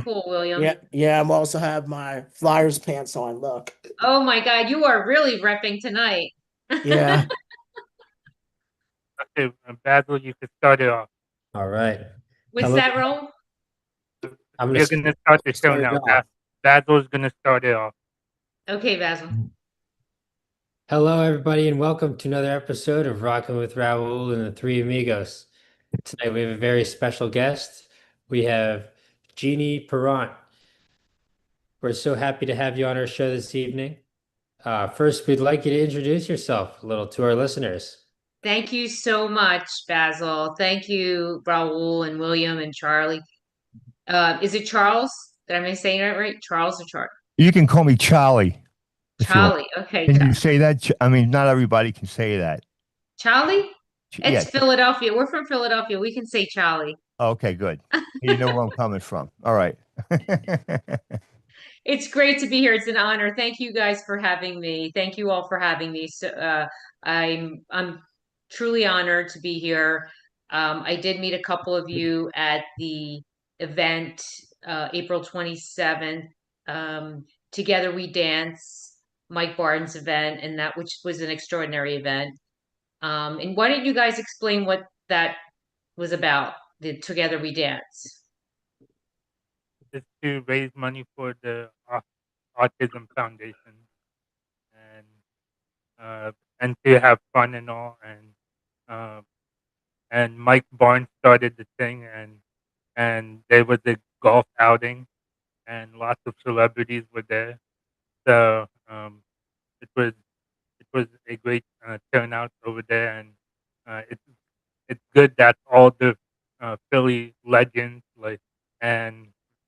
Cool, William. Yeah, yeah. I'm also have my Flyers pants on. Look. Oh my God, you are really repping tonight. Yeah. Okay, Basil, you can start it off. All right. What's Hello. that, Raul? I'm We're gonna going to start the show start it now. off. Basil's going to start it off. Okay, Basil. Hello, everybody, and welcome to another episode of Rockin' with Raul and the Three Amigos. Tonight we have a very special guest. We have Jeannie Perrant. We're so happy to have you on our show this evening. First, we'd like you to introduce yourself a little to our listeners. Thank you so much, Basil. Thank you, Raul and William and Charlie. Is it Charles? Did I say that right? Charles or Charlie? You can call me Charlie if you want. Charlie. Okay, Can you say that? I mean, not everybody can say that. Charlie? Yeah. It's Philadelphia. We're from Philadelphia. We can say Charlie. Okay, good. You know where I'm coming from. All right. It's great to be here. It's an honor. Thank you guys for having me. Thank you all for having me. So, I'm truly honored to be here. I did meet a couple of you at the event, April 27th. Together We Dance, Mike Barton's event, and that which was an extraordinary event. And why don't you guys explain what that was about, the Together We Dance? It's to raise money for the Autism Foundation and to have fun and all. And Mike Barnes started the thing, and there was a golf outing, and lots of celebrities were there. So it was a great turnout over there, and it's good that all the Philly legends like and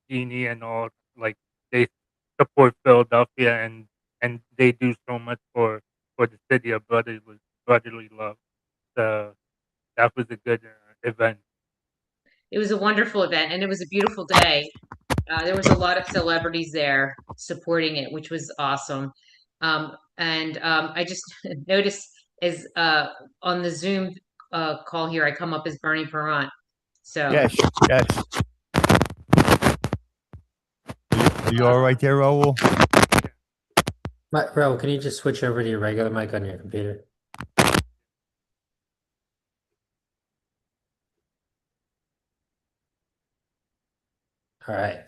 Genie and all like they support Philadelphia, and they do so much for the city of brotherly love. So that was a good event. It was a wonderful event and it was a beautiful day. There was a lot of celebrities there supporting it, which was awesome. I just noticed as on the Zoom call here, I come up as Bernie Perrant. So Yes, yes. Are you all right there, Raul? Raul, can you just switch over to your regular mic on your computer? All right.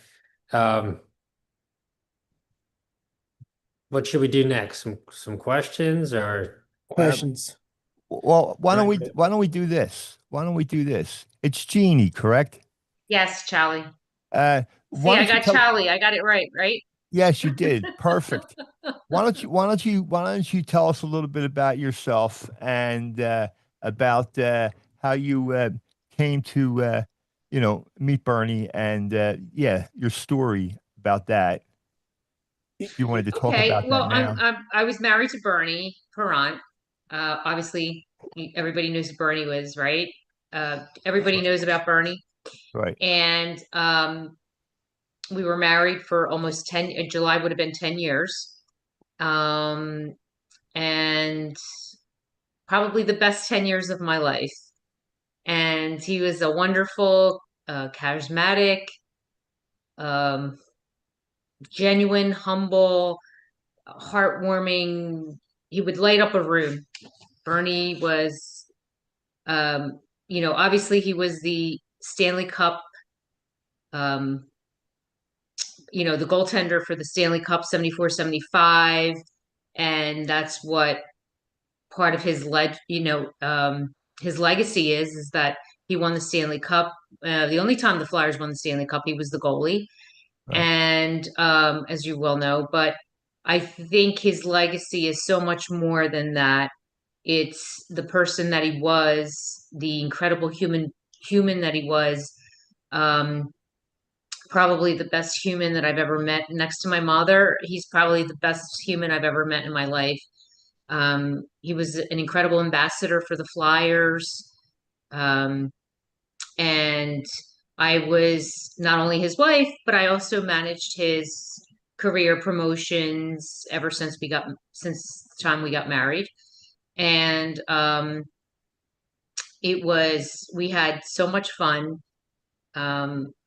What should we do next? Some questions or Questions. Well, why don't we do this? Why don't we do this? It's Jeannie, correct? yes, Charlie. Uh, See, why I don't you got tell? Charlie. I got it right, right? Yes, you did. Perfect. Why don't you tell us a little bit about yourself and about how you came to meet Bernie and yeah, your story about that. If you wanted to talk Okay. about that Well, now. I was married to Bernie Perrant. Obviously, everybody knows who Bernie was, right? Everybody knows about Bernie. Right. And we were married for almost 10, July would have been 10 years. Um, and probably the best 10 years of my life. And he was a wonderful, charismatic, um, genuine, humble, heartwarming. He would light up a room. Bernie was, obviously he was the Stanley Cup, um, the goaltender for the Stanley Cup 74, 75. And that's what part of his legacy is that he won the Stanley Cup. The only time the Flyers won the Stanley Cup, he was the goalie. Right. And as you well know, but I think his legacy is so much more than that. It's the person that he was, the incredible human that he was. Um, Probably the best human that I've ever met. Next to my mother, he's probably the best human I've ever met in my life. He was an incredible ambassador for the Flyers. Um, and I was not only his wife, but I also managed his career promotions ever since the time we got married. And we had so much fun.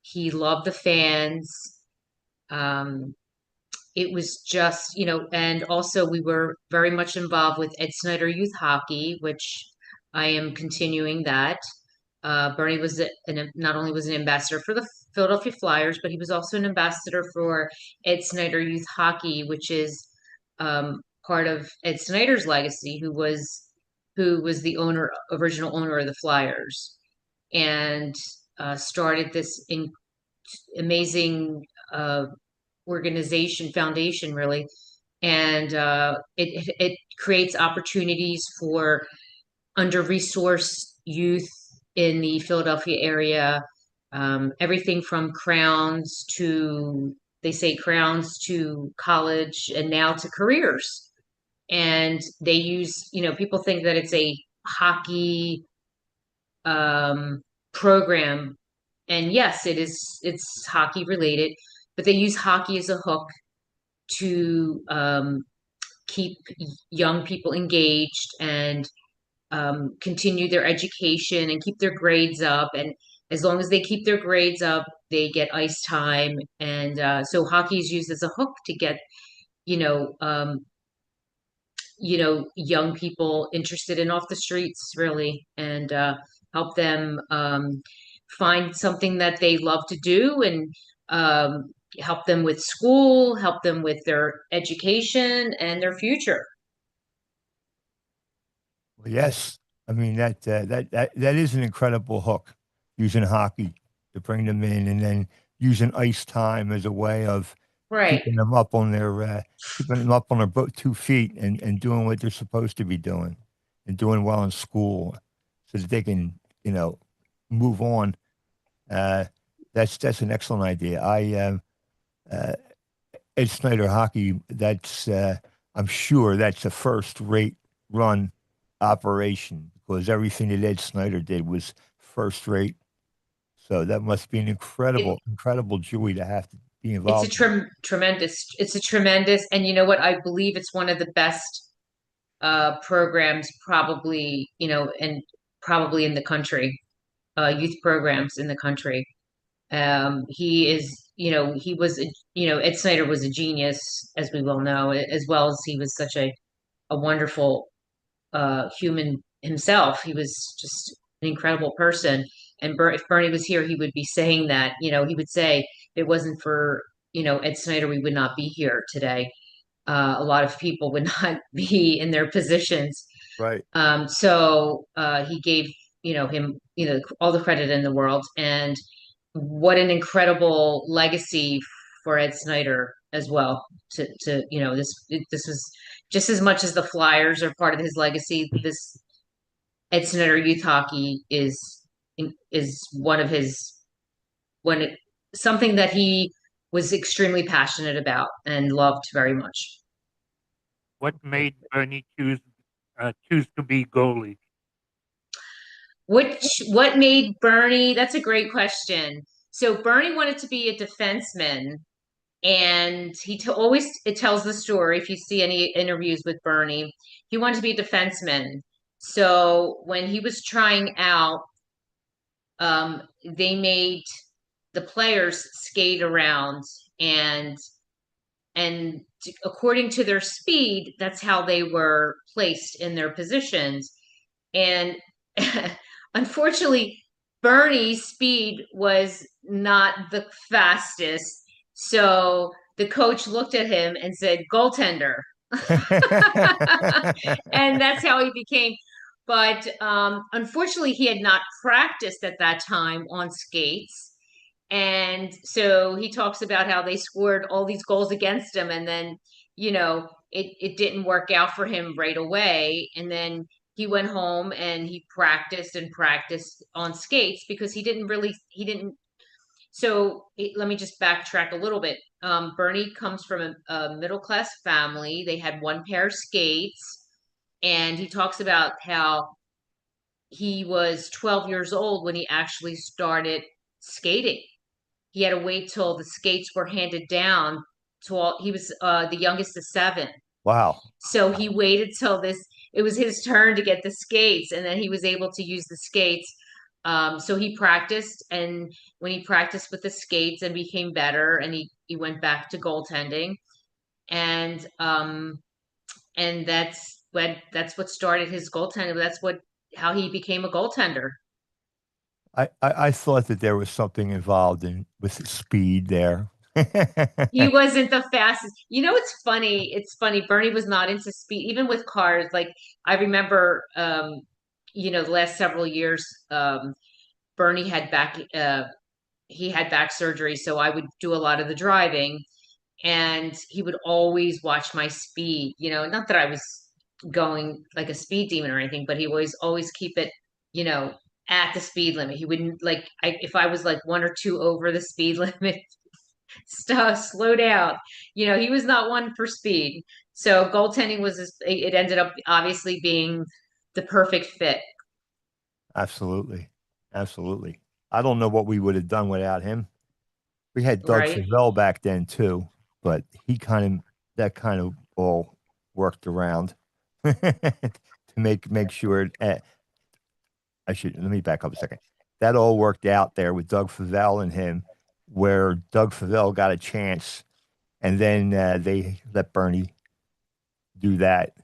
He loved the fans. Um, it was just, and also we were very much involved with Ed Snyder Youth Hockey, which I am continuing that. Bernie was not only was an ambassador for the Philadelphia Flyers, but he was also an ambassador for Ed Snyder Youth Hockey, which is part of Ed Snyder's legacy, who was the original owner of the Flyers, and started this amazing organization, foundation, really, and it creates opportunities for under-resourced youth in the Philadelphia area. Everything from they say crowns to college, and now to careers. And they use, people think that it's a hockey program, and yes, it's hockey related, but they use hockey as a hook to keep young people engaged and continue their education and keep their grades up. And as long as they keep their grades up, they get ice time. And so hockey is used as a hook to get, you know, um, young people interested in off the streets, really, and help them find something that they love to do, and help them with school, help them with their education and their future. Well, yes, I mean that is an incredible hook, using hockey to bring them in, and then using ice time as a way of Right. keeping them up on their 2 feet, and doing what they're supposed to be doing, and doing well in school, so that they can move on. Uh, that's an excellent idea. Uh, Ed Snyder Hockey. I'm sure that's a first-rate run operation, because everything that Ed Snyder did was first rate. So that must be an It, incredible joy to have to be it's a involved in. tremendous, and you know what? I believe it's one of the best programs, probably, and probably in the country, youth programs in the country. He is, Ed Snyder was a genius, as we well know, as well as he was such a wonderful human himself. He was just an incredible person. And if Bernie was here, he would be saying that. He would say, if it wasn't for, Ed Snyder, we would not be here today. A lot of people would not be in their positions. Right. So he gave, him, all the credit in the world. And what an incredible legacy for Ed Snyder as well. This was just as much as the Flyers are part of his legacy. This Ed Snyder Youth Hockey is one of his one something that he was extremely passionate about and loved very much. What made Bernie choose to be goalie? What made Bernie? That's a great question. So Bernie wanted to be a defenseman, and always it tells the story. If you see any interviews with Bernie, he wanted to be a defenseman. So when he was trying out, they made the players skate around, and according to their speed, that's how they were placed in their positions. And unfortunately, Bernie's speed was not the fastest. So the coach looked at him and said, goaltender. And that's how he became. But unfortunately, he had not practiced at that time on skates. And so he talks about how they scored all these goals against him. And then, it didn't work out for him right away. And then he went home and he practiced and practiced on skates, because he didn't. So let me just backtrack a little bit. Bernie comes from a middle-class family. They had one pair of skates. And he talks about how he was 12 years old when he actually started skating. He had to wait till the skates were handed down to all. He was the youngest of seven. Wow. So he waited till it was his turn to get the skates, and then he was able to use the skates. So he practiced, and when he practiced with the skates and became better, and he went back to goaltending, and that's what started his goaltending. That's what how he became a goaltender. I thought that there was something involved in with the speed there. He wasn't the fastest. You know, it's funny. It's funny. Bernie was not into speed, even with cars. Like I remember, the last several years, Bernie had he had back surgery, so I would do a lot of the driving, and he would always watch my speed. Not that I was going like a speed demon or anything, but he always keep it, you know, at the speed limit. He wouldn't like if I was like one or two over the speed limit, slow down. He was not one for speed. So goaltending it ended up obviously being the perfect fit. Absolutely. Absolutely. I don't know what we would have done without him. We had Doug Right. Favell back then too, but that kind of all worked around to make sure. Let me back up a second. That all worked out there with Doug Favell and him, where Doug Favell got a chance, and then they let Bernie do that,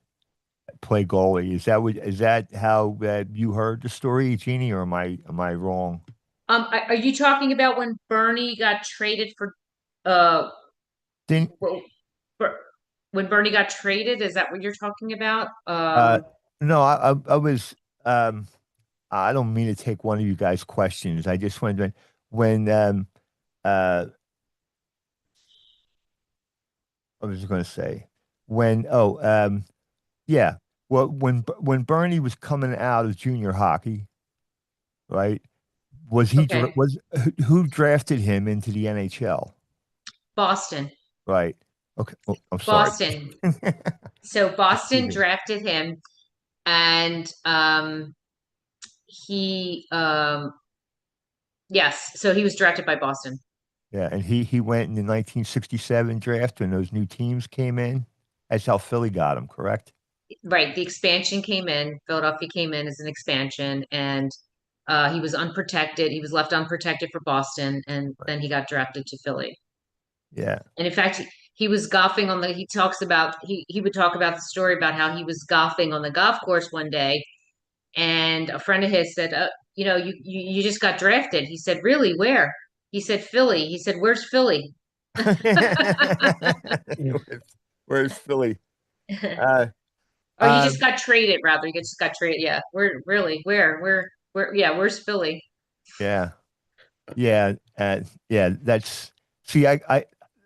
play goalie. Is that how you heard the story, Jeannie, or am I wrong? Are you talking about when Bernie got traded uh Didn't w- for when Bernie got traded? Is that what you're talking about? uh no, I was I don't mean to take one of you guys' questions. I just wanted to when uh I was going to say when yeah, well when Bernie was coming out of junior hockey, right? Okay. Who drafted him into the NHL? Boston. Right. Okay. Oh, I'm sorry. Boston. So Excuse Boston me. drafted him, and he yes, so he was drafted by Boston. Yeah, and he went in the 1967 draft when those new teams came in. That's how Philly got him, correct? Right. The expansion came in. Philadelphia came in as an expansion, and he was unprotected. He was left unprotected for Boston, and Right. then he got drafted to Philly. Yeah. And in fact, he was golfing he talks about, he would talk about the story about how he was golfing on the golf course one day, and a friend of his said, you just got drafted. He said, really? Where? He said, Philly. He said, where's Philly? Where's Philly? Or Uh, he uh, just got traded, rather. He just got traded. Yeah. Yeah, where's Philly? yeah. Yeah, yeah, that's see, I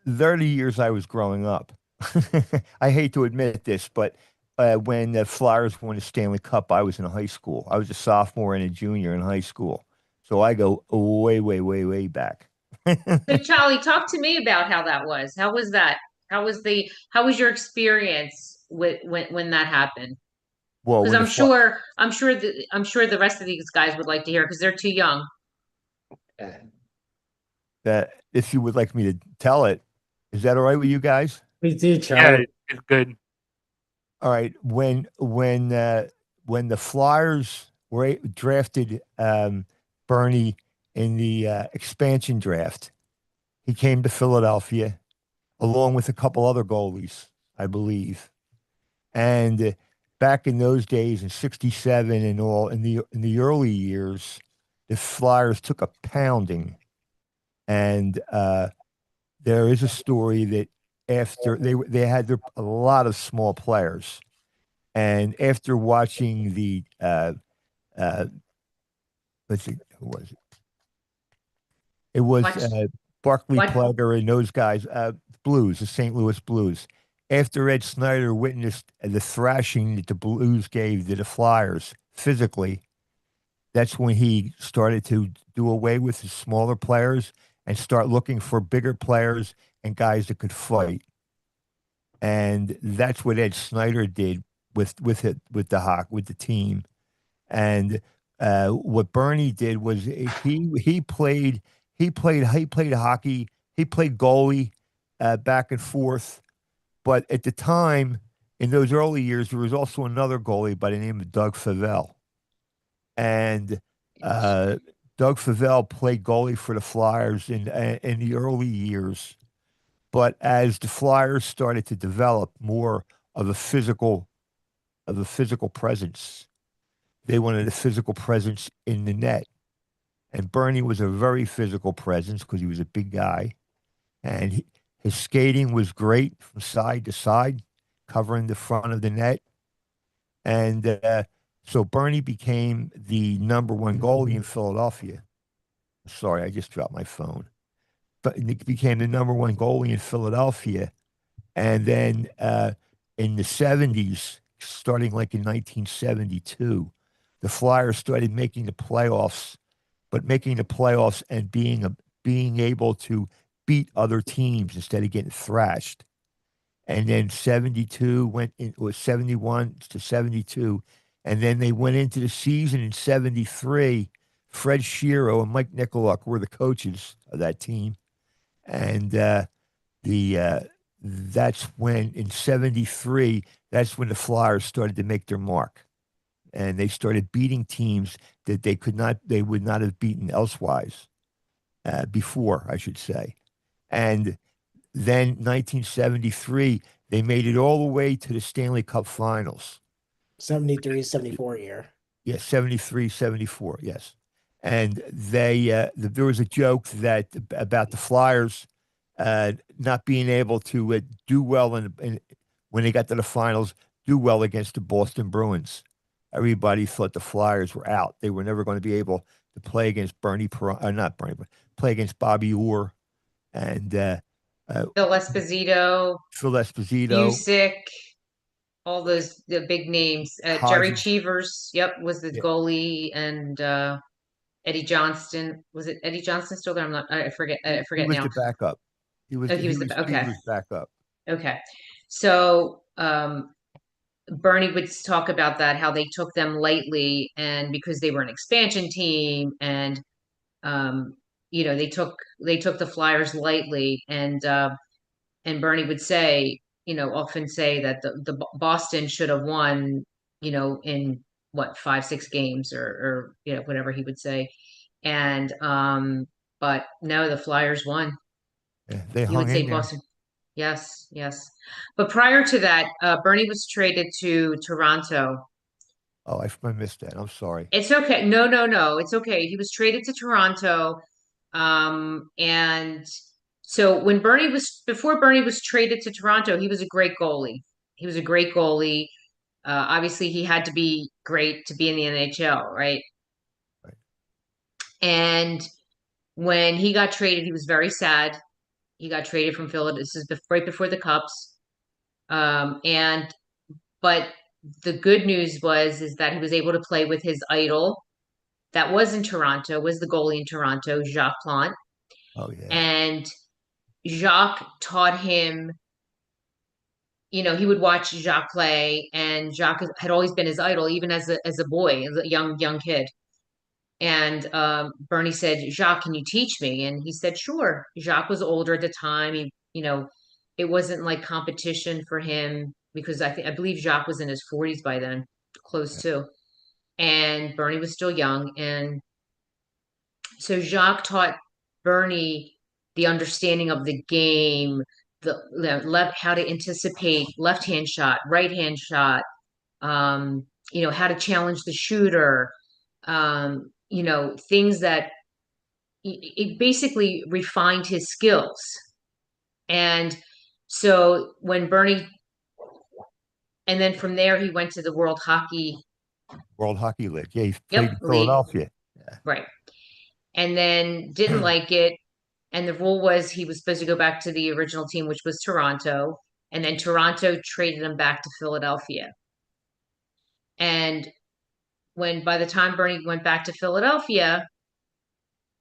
30 years I was growing up. I hate to admit this, but when the Flyers won the Stanley Cup, I was in high school. I was a sophomore and a junior in high school. So I go way, way, way, way back. So Charlie, talk to me about how that was. How was that? How was your experience with when that happened? Well, Because when the Fly I'm sure the rest of these guys would like to hear because they're too young. if you would like me to tell it, is that all right with you guys? We do, Yeah, Charlie. it's good. All right. When the Flyers drafted Bernie in the expansion draft, he came to Philadelphia along with a couple other goalies, I believe. And back in those days, in '67 and all, in the early years, the Flyers took a pounding. And there is a story that after they had a lot of small players. And after watching uh, let's see, who was it? It was Watch Barclay what Plager and those guys, Blues, the St. Louis Blues. After Ed Snyder witnessed the thrashing that the Blues gave to the Flyers physically, that's when he started to do away with the smaller players and start looking for bigger players and guys that could fight. And that's what Ed Snyder did with the team. And what Bernie did was he played hockey, he played goalie back and forth. But at the time, in those early years, there was also another goalie by the name of Doug Favell, and Uh, Doug Favell played goalie for the Flyers in the early years, but as the Flyers started to develop more of a physical presence, they wanted a physical presence in the net. And Bernie was a very physical presence because he was a big guy, and his skating was great from side to side, covering the front of the net. And so Bernie became the number one goalie in Philadelphia. Sorry, I just dropped my phone. But he became the number one goalie in Philadelphia. And then in the 70s, starting like in 1972, the Flyers started making the playoffs, but making the playoffs and being able to beat other teams instead of getting thrashed. And then 72 went in, or 71 to 72. And then they went into the season in 73. Fred Shiro and Mike Nicoluk were the coaches of that team. And the that's when in 73, that's when the Flyers started to make their mark. And they started beating teams that they would not have beaten elsewise before, I should say. And then 1973, they made it all the way to the Stanley Cup Finals. 73, 74 year. Yes, 73, 74, yes. And there was a joke that about the Flyers not being able to do well when they got to the finals, do well against the Boston Bruins. Everybody thought the Flyers were out. They were never going to be able to play against not Bernie, but play against Bobby Orr and Phil Esposito, Phil Esposito, Busick, all the big names. Jerry Hodges. Cheevers, yep, was the Yeah. goalie, and Eddie Johnston. Was it Eddie Johnston still there? I forget. I He forget was now. the backup. He was Oh, he was the he okay. was backup. Okay. So Bernie would talk about that, how they took them lightly, and because they were an expansion team, and um, they took the Flyers lightly, and Bernie would say, often say that the Boston should have won, in what, 5, 6 games, or whatever he would say, and but no, the Flyers won. Yeah, they He would hung say in there. Boston. Yes, yes. But prior to that, Bernie was traded to Toronto. Oh, I missed that. I'm sorry. It's okay. No, no, no. It's okay. He was traded to Toronto. And so before Bernie was traded to Toronto, he was a great goalie. He was a great goalie. Obviously, he had to be great to be in the NHL, right? Right. And when he got traded, he was very sad. He got traded from Philadelphia. This is right before the Cups. But the good news is that he was able to play with his idol that was in Toronto, was the goalie in Toronto, Jacques Plante. Oh yeah. And Jacques taught him, he would watch Jacques play, and Jacques had always been his idol, even as a boy, as a young kid. And Bernie said, Jacques, can you teach me? And he said, sure. Jacques was older at the time. It wasn't like competition for him, because I believe Jacques was in his 40s by then, close Yeah. to. And Bernie was still young. And so Jacques taught Bernie the understanding of the game, the left, how to anticipate left hand shot, right hand shot, how to challenge the shooter, things that it basically refined his skills. And so and then from there he went to the World Hockey League. Yeah, he played Yep, in league, Philadelphia. Yeah. right. And then didn't like it. And the rule was he was supposed to go back to the original team, which was Toronto. And then Toronto traded him back to Philadelphia. And by the time Bernie went back to Philadelphia,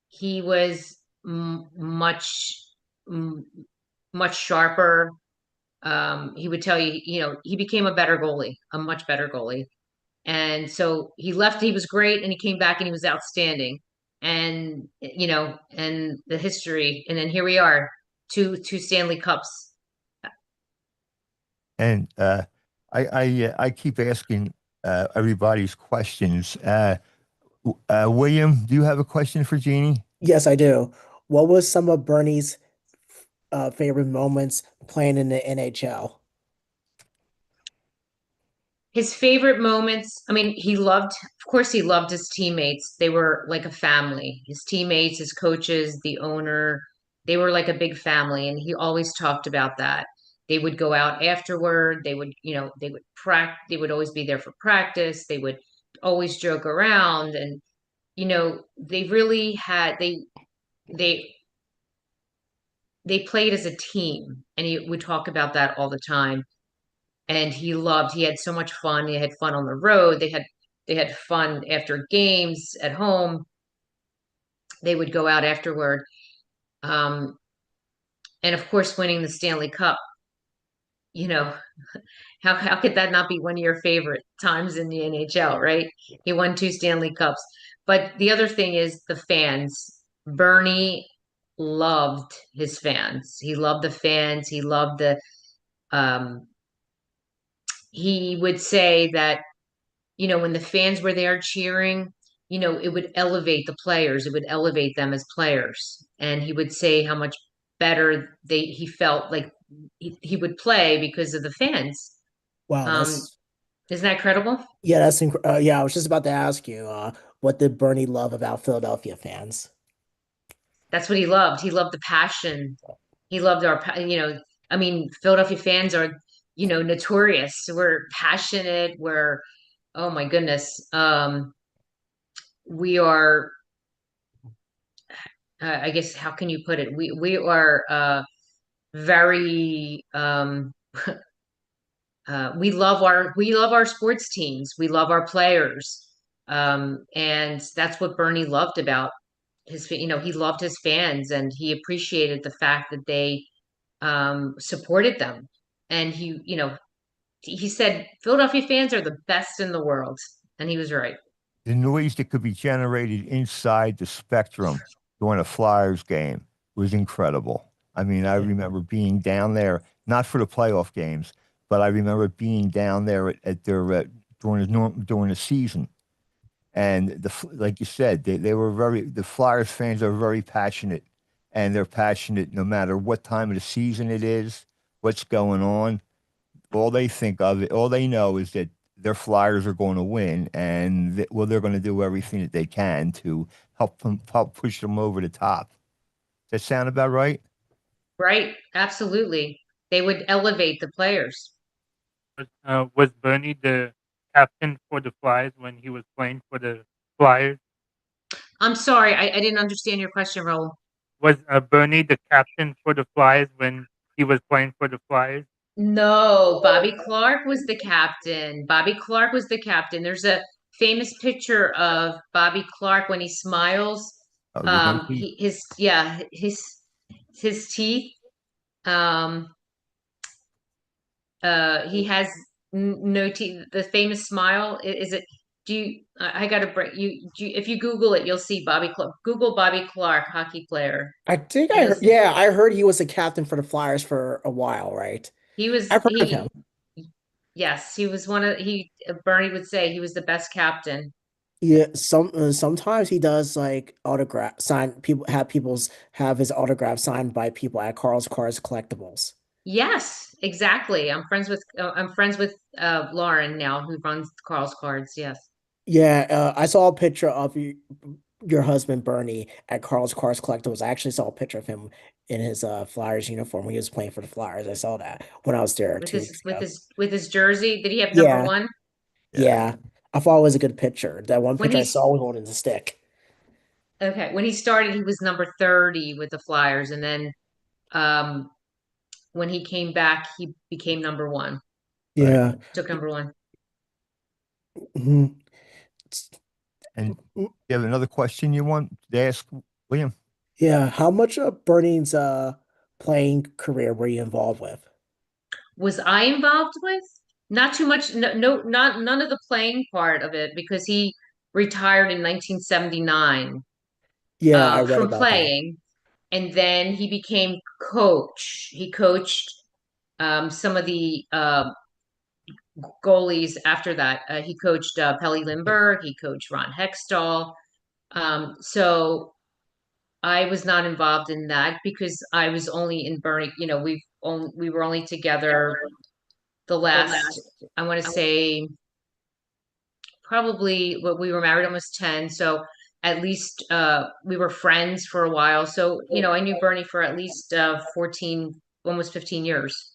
he was m- much sharper. He would tell you, he became a better goalie, a much better goalie. And so he left, he was great, and he came back and he was outstanding. And, and the history, and then here we are, two Stanley Cups. And I keep asking everybody's questions. William, do you have a question for Jeannie? Yes, I do. What was some of Bernie's favorite moments playing in the NHL? His favorite moments, I mean, of course, he loved his teammates. They were like a family. His teammates, his coaches, the owner, they were like a big family. And he always talked about that. They would go out afterward. They would practice. They would always be there for practice. They would always joke around. And, they really they, they played as a team. And he would talk about that all the time. And he had so much fun. They had fun on the road. They had fun after games at home. They would go out afterward. Um, and of course, winning the Stanley Cup, you know, how could that not be one of your favorite times in the NHL, right? He won two Stanley Cups. But the other thing is the fans. Bernie loved his fans. He loved the fans. Um, he would say that when the fans were there cheering, it would elevate the players. It would elevate them as players. And he would say how much better he felt like he would play because of the fans. Wow, Um, isn't that credible? yeah. I was just about to ask you, what did Bernie love about Philadelphia fans? That's what he loved. He loved the passion. He loved I mean, Philadelphia fans are, notorious. We're passionate. Oh my goodness. We are, I guess, how can you put it? We are very we love our sports teams. We love our players. And that's what Bernie loved about he loved his fans and he appreciated the fact that they supported them. And he said Philadelphia fans are the best in the world. And he was right. The noise that could be generated inside the spectrum during a Flyers game was incredible. I mean, I remember being down there, not for the playoff games, but I remember being down there at their during the season. And like you said, they were the Flyers fans are very passionate, and they're passionate no matter what time of the season it is, what's going on. All they think of it, all they know is that their Flyers are going to win, and they're going to do everything that they can to help push them over the top. Does that sound about right? Right. Absolutely. They would elevate the players. Was Bernie the captain for the Flyers when he was playing for the Flyers? I'm sorry, I didn't understand your question, Raul. Was Bernie the captain for the Flyers when he was playing for the Flyers? No, Bobby Clark was the captain. Bobby Clark was the captain. There's a famous picture of Bobby Clark when he smiles. Oh, with no teeth. His teeth. Um, he has no teeth. The famous smile. Is it? Do you? I gotta break you. If you Google it, you'll see Bobby Clark. Google Bobby Clark, hockey player, I think and I you'll heard, see. yeah, I heard he was a captain for the Flyers for a while, right? He was I've heard of him. he. Yes, he was one of he. Bernie would say he was the best captain. Yeah, sometimes he does like autograph sign people have people's have his autograph signed by people at Carl's Cars Collectibles. Yes, exactly. I'm friends with Lauren now, who runs Carl's Cards. Yes. Yeah, I saw a picture of your husband Bernie at Carl's Cars Collectibles. I actually saw a picture of him in his Flyers uniform when he was playing for the Flyers. I saw that when I was there With 2 weeks his with ago. his with his jersey. Did he have number Yeah, one? Yeah. yeah. I thought it was a good picture. That one When picture I he's saw was holding the stick. okay, when he started, he was number 30 with the Flyers, and then um when he came back, he became number one. Right. Yeah. Took number one. Mhm. And you have another question you want to ask William? Yeah. How much of Bernie's playing career were you involved with? Was I involved with? Not too much. No, no, not none of the playing part of it because he retired in 1979 Yeah, I read from about that. playing, and then he became coach. He coached some of the goalies after that. He coached Pelly Lindbergh. He coached Ron Hextall. So I was not involved in that because I was only in Bernie. We were only together the last, I want to say, probably what we were married almost 10. So at least we were friends for a while. So, I knew Bernie for at least 14, almost 15 years.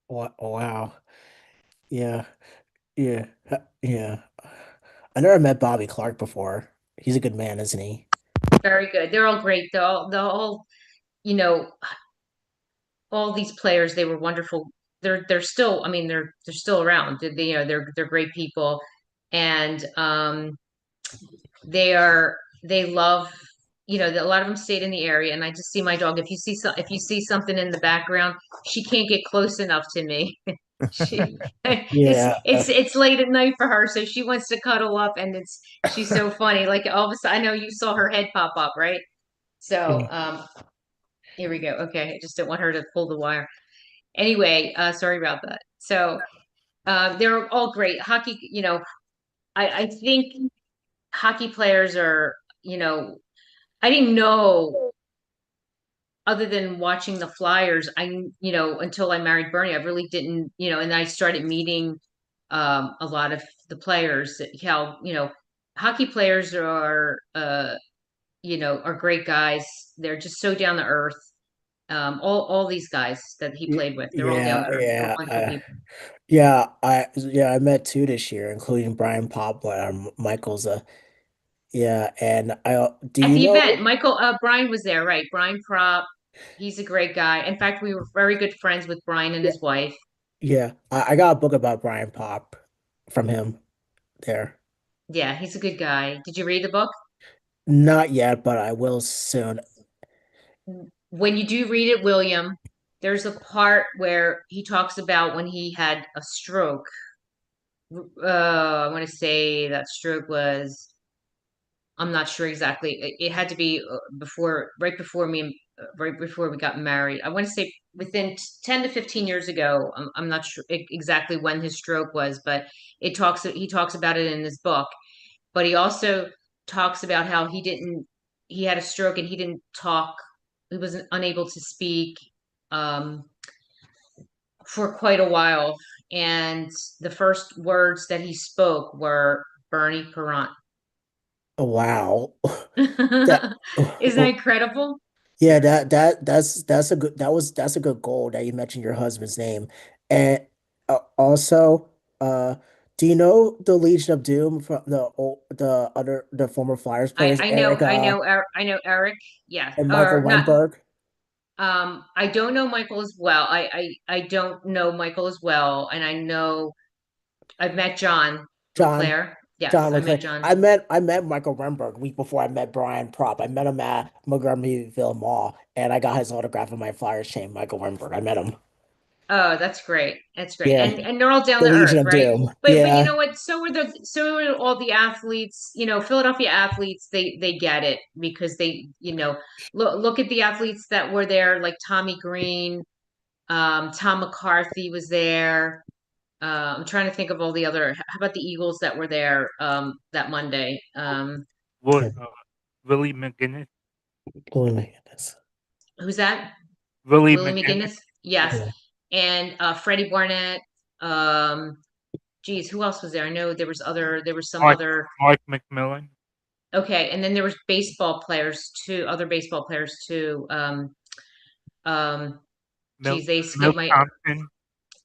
Wow. Yeah. Yeah. Yeah. I never met Bobby Clark before. He's a good man, isn't he? Very good. They're all great. They're all, you know, all these players, they were wonderful. They're still, I mean, they're still around. They're great people. And they love, a lot of them stayed in the area, and I just see my dog. If you see something in the background, she can't get close enough to me. She it's Yeah. it's late at night for her, so she wants to cuddle up, and she's so funny. Like all of a sudden, I know you saw her head pop up, right? So here we go. Okay, I just didn't want her to pull the wire. Anyway, sorry about that. So they're all great. Hockey, I think hockey players are, I didn't know, other than watching the Flyers, until I married Bernie, I really didn't, and I started meeting a lot of the players, how, hockey players are great guys. They're just so down to earth. All these guys that he played with, they're all down Yeah, to earth. They're yeah, wonderful people. I met two this year, including Brian Poplar and Michael's. Yeah, and do At you the event, know? Brian was there, right? Brian Prop, he's a great guy. In fact, we were very good friends with Brian and Yeah, his wife. yeah, I got a book about Brian Pop from him there. Yeah, he's a good guy. Did you read the book? Not yet, but I will soon. When you do read it, William, there's a part where he talks about when he had a stroke. I want to say that stroke was, I'm not sure exactly. It had to be right before right before we got married. I want to say within 10 to 15 years ago. I'm not sure exactly when his stroke was, but he talks about it in his book. But he also talks about how he had a stroke and he didn't talk. He was unable to speak um, for quite a while. And the first words that he spoke were Bernie Perrant. Oh, wow. That Isn't that incredible? yeah, that's a good that's a good goal that you mentioned your husband's name. And also, do you know the Legion of Doom from the former Flyers players, Eric I know Eric. Yes, and Michael or not. Weinberg? I don't know Michael as well. I don't know Michael as well, and I know I've met John John LeClaire. Yes, John I met Leclerc. John. I met Michael Weinberg a week before I met Brian Prop. I met him at Montgomeryville Mall, and I got his autograph on my Flyers chain. Michael Weinberg. I met him. Oh, that's great. That's great. Yeah, And they're all down the to Legion earth, of right? Doom. But you Yeah, know what? So are all the athletes, Philadelphia athletes, they get it because look at the athletes that were there, like Tommy Green, Tom McCarthy was there. I'm trying to think of all the other. How about the Eagles that were there that Monday? Will, yeah. Willie McGinnis. Oh my goodness. Who's that? Willie Willie McGinnis. McGinnis? Yes. Yeah. And Freddie Barnett. Um, geez, who else was there? I know there was some Mark other. Mark McMillan. Okay, and then there was baseball players too, other baseball players too. Um, Milt geez, they escaped Milt my Thompson.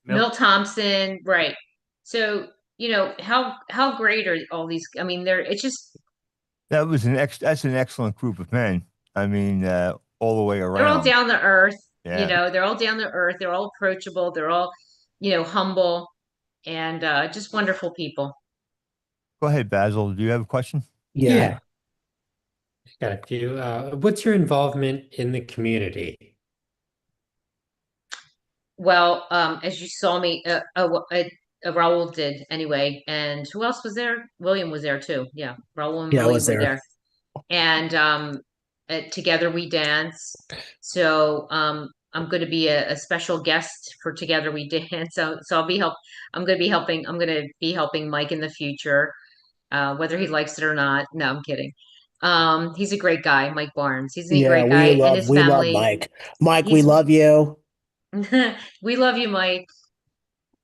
Milt. Milt Thompson, right? So how great are all these? I mean, it's just That's an excellent group of men. I mean, all the way they're all around. down to earth. Yeah. They're all down to earth. They're all approachable. They're all humble and just wonderful people. Go ahead, Basil. Do you have a question? Yeah. Yeah, got a few. What's your involvement in the community? Well, as you saw me, Raul did anyway, and who else was there? William was there too. Yeah, Raul and Yeah, I William was were there. there, and together we dance. So I'm going to be a special guest for Together We Dance. So I'm going to be helping. I'm going to be helping Mike in the future, whether he likes it or not. No, I'm kidding. He's a great guy, Mike Barnes. He's a Yeah, great guy, and his we love family. Mike. Mike, we He's love you. we love you, Mike,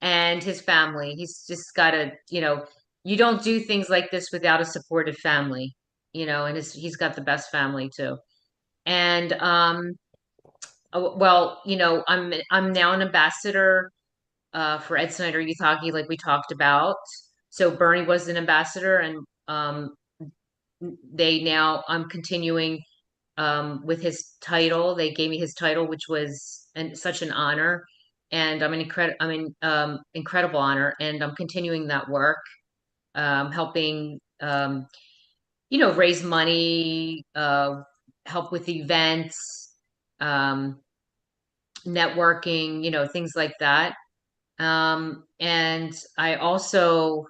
and his family. He's just got a, you don't do things like this without a supportive family, and he's got the best family too. And well, I'm now an ambassador for Ed Snyder Youth Hockey, like we talked about. So Bernie was an ambassador, and I'm continuing with his title. They gave me his title, which was such an honor, and incredible honor, and I'm continuing that work, helping raise money, help with events, um, networking, things like that. And I also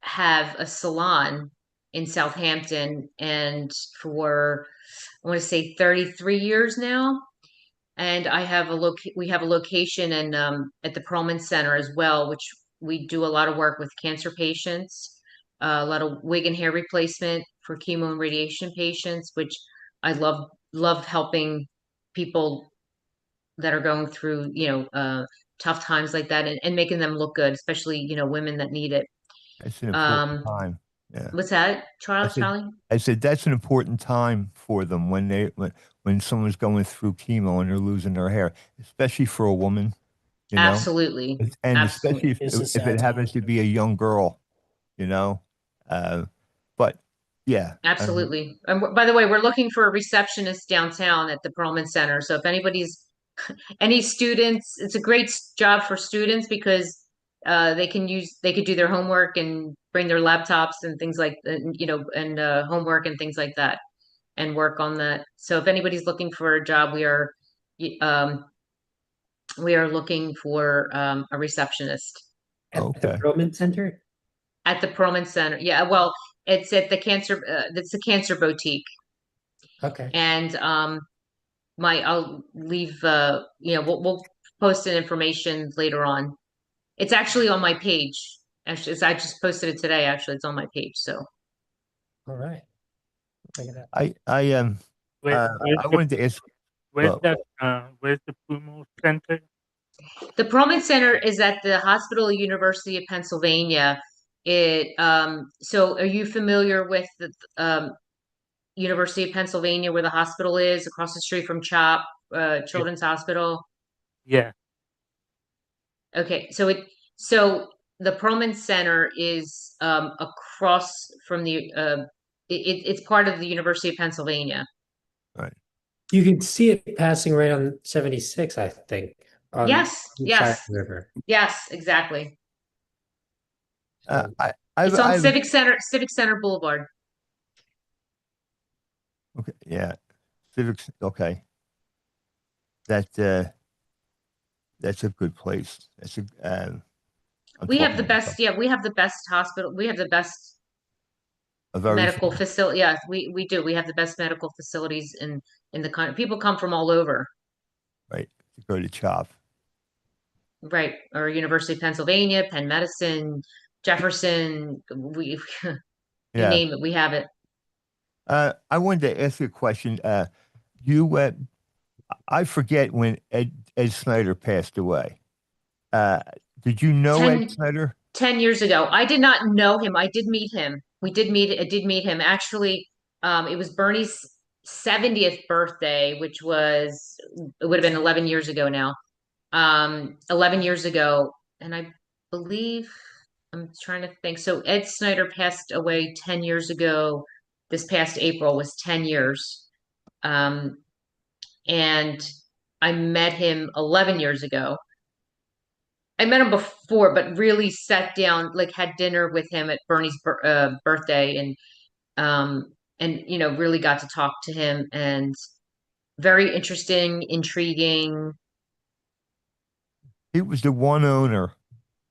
have a salon in Southampton, and for I want to say 33 years now. And we have a location in at the Perlman Center as well, which we do a lot of work with cancer patients, a lot of wig and hair replacement for chemo and radiation patients, which I love helping people that are going through, tough times like that, and making them look good, especially, women that need it. That's an important Um, time. Yeah. what's that, I Charles, said, Charlie? I said that's an important time for them when someone's going through chemo and they're losing their hair, especially for a woman, you know, Absolutely. and especially Absolutely. It's a if it sad happens time. to be a young girl, you know. Uh, but yeah, Absolutely. And by the way, we're looking for a receptionist downtown at the Perlman Center. So if anybody's any students, it's a great job for students because they could do their homework and bring their laptops and things like and homework and things like that and work on that. So if anybody's looking for a job, um we are looking for a receptionist At the okay, Perlman Center? at the Perlman Center. Yeah, well, it's at the it's the Cancer Boutique. Okay. And I'll leave we'll post an information later on. It's actually on my page. Actually, I just posted it today. Actually, it's on my page. So All right. Check it out. Where, where's I the wanted to ask. where's Well, that where's the Pumo Center? the Perlman Center is at the Hospital University of Pennsylvania. So are you familiar with the University of Pennsylvania where the hospital is across the street from CHOP, Yeah, Children's Hospital? yeah. Okay, so the Perlman Center is across from it's part of the University of Pennsylvania. right. You can see it passing right on 76, I think, on Yes, the side of yes, the river. yes, exactly. So It's on I've Civic Center Boulevard. okay, yeah, civics. Okay, that that's a good place. That's a I'm We have talking the to myself. best, yeah, we have the best hospital. We have the best Of medical everything, facility. Yeah, we do. We have the best medical facilities in the country. People come from all over, right? To go to CHOP. right? Or University of Pennsylvania, Penn Medicine, Jefferson. We you Yeah. name it, we have it. I wanted to ask you a question. You, I forget when Ed Snyder passed away. Uh, did you know Ed 10, Snyder? 10 years ago. I did not know him. I did meet him. I did meet him. Actually, it was Bernie's 70th birthday, it would have been 11 years ago now. 11 years ago. And I believe, I'm trying to think. So Ed Snyder passed away 10 years ago. This past April was 10 years. Um, and I met him 11 years ago. I met him before, but really sat down, like had dinner with him at Bernie's birthday, and really got to talk to him, and very interesting, intriguing. He was the one owner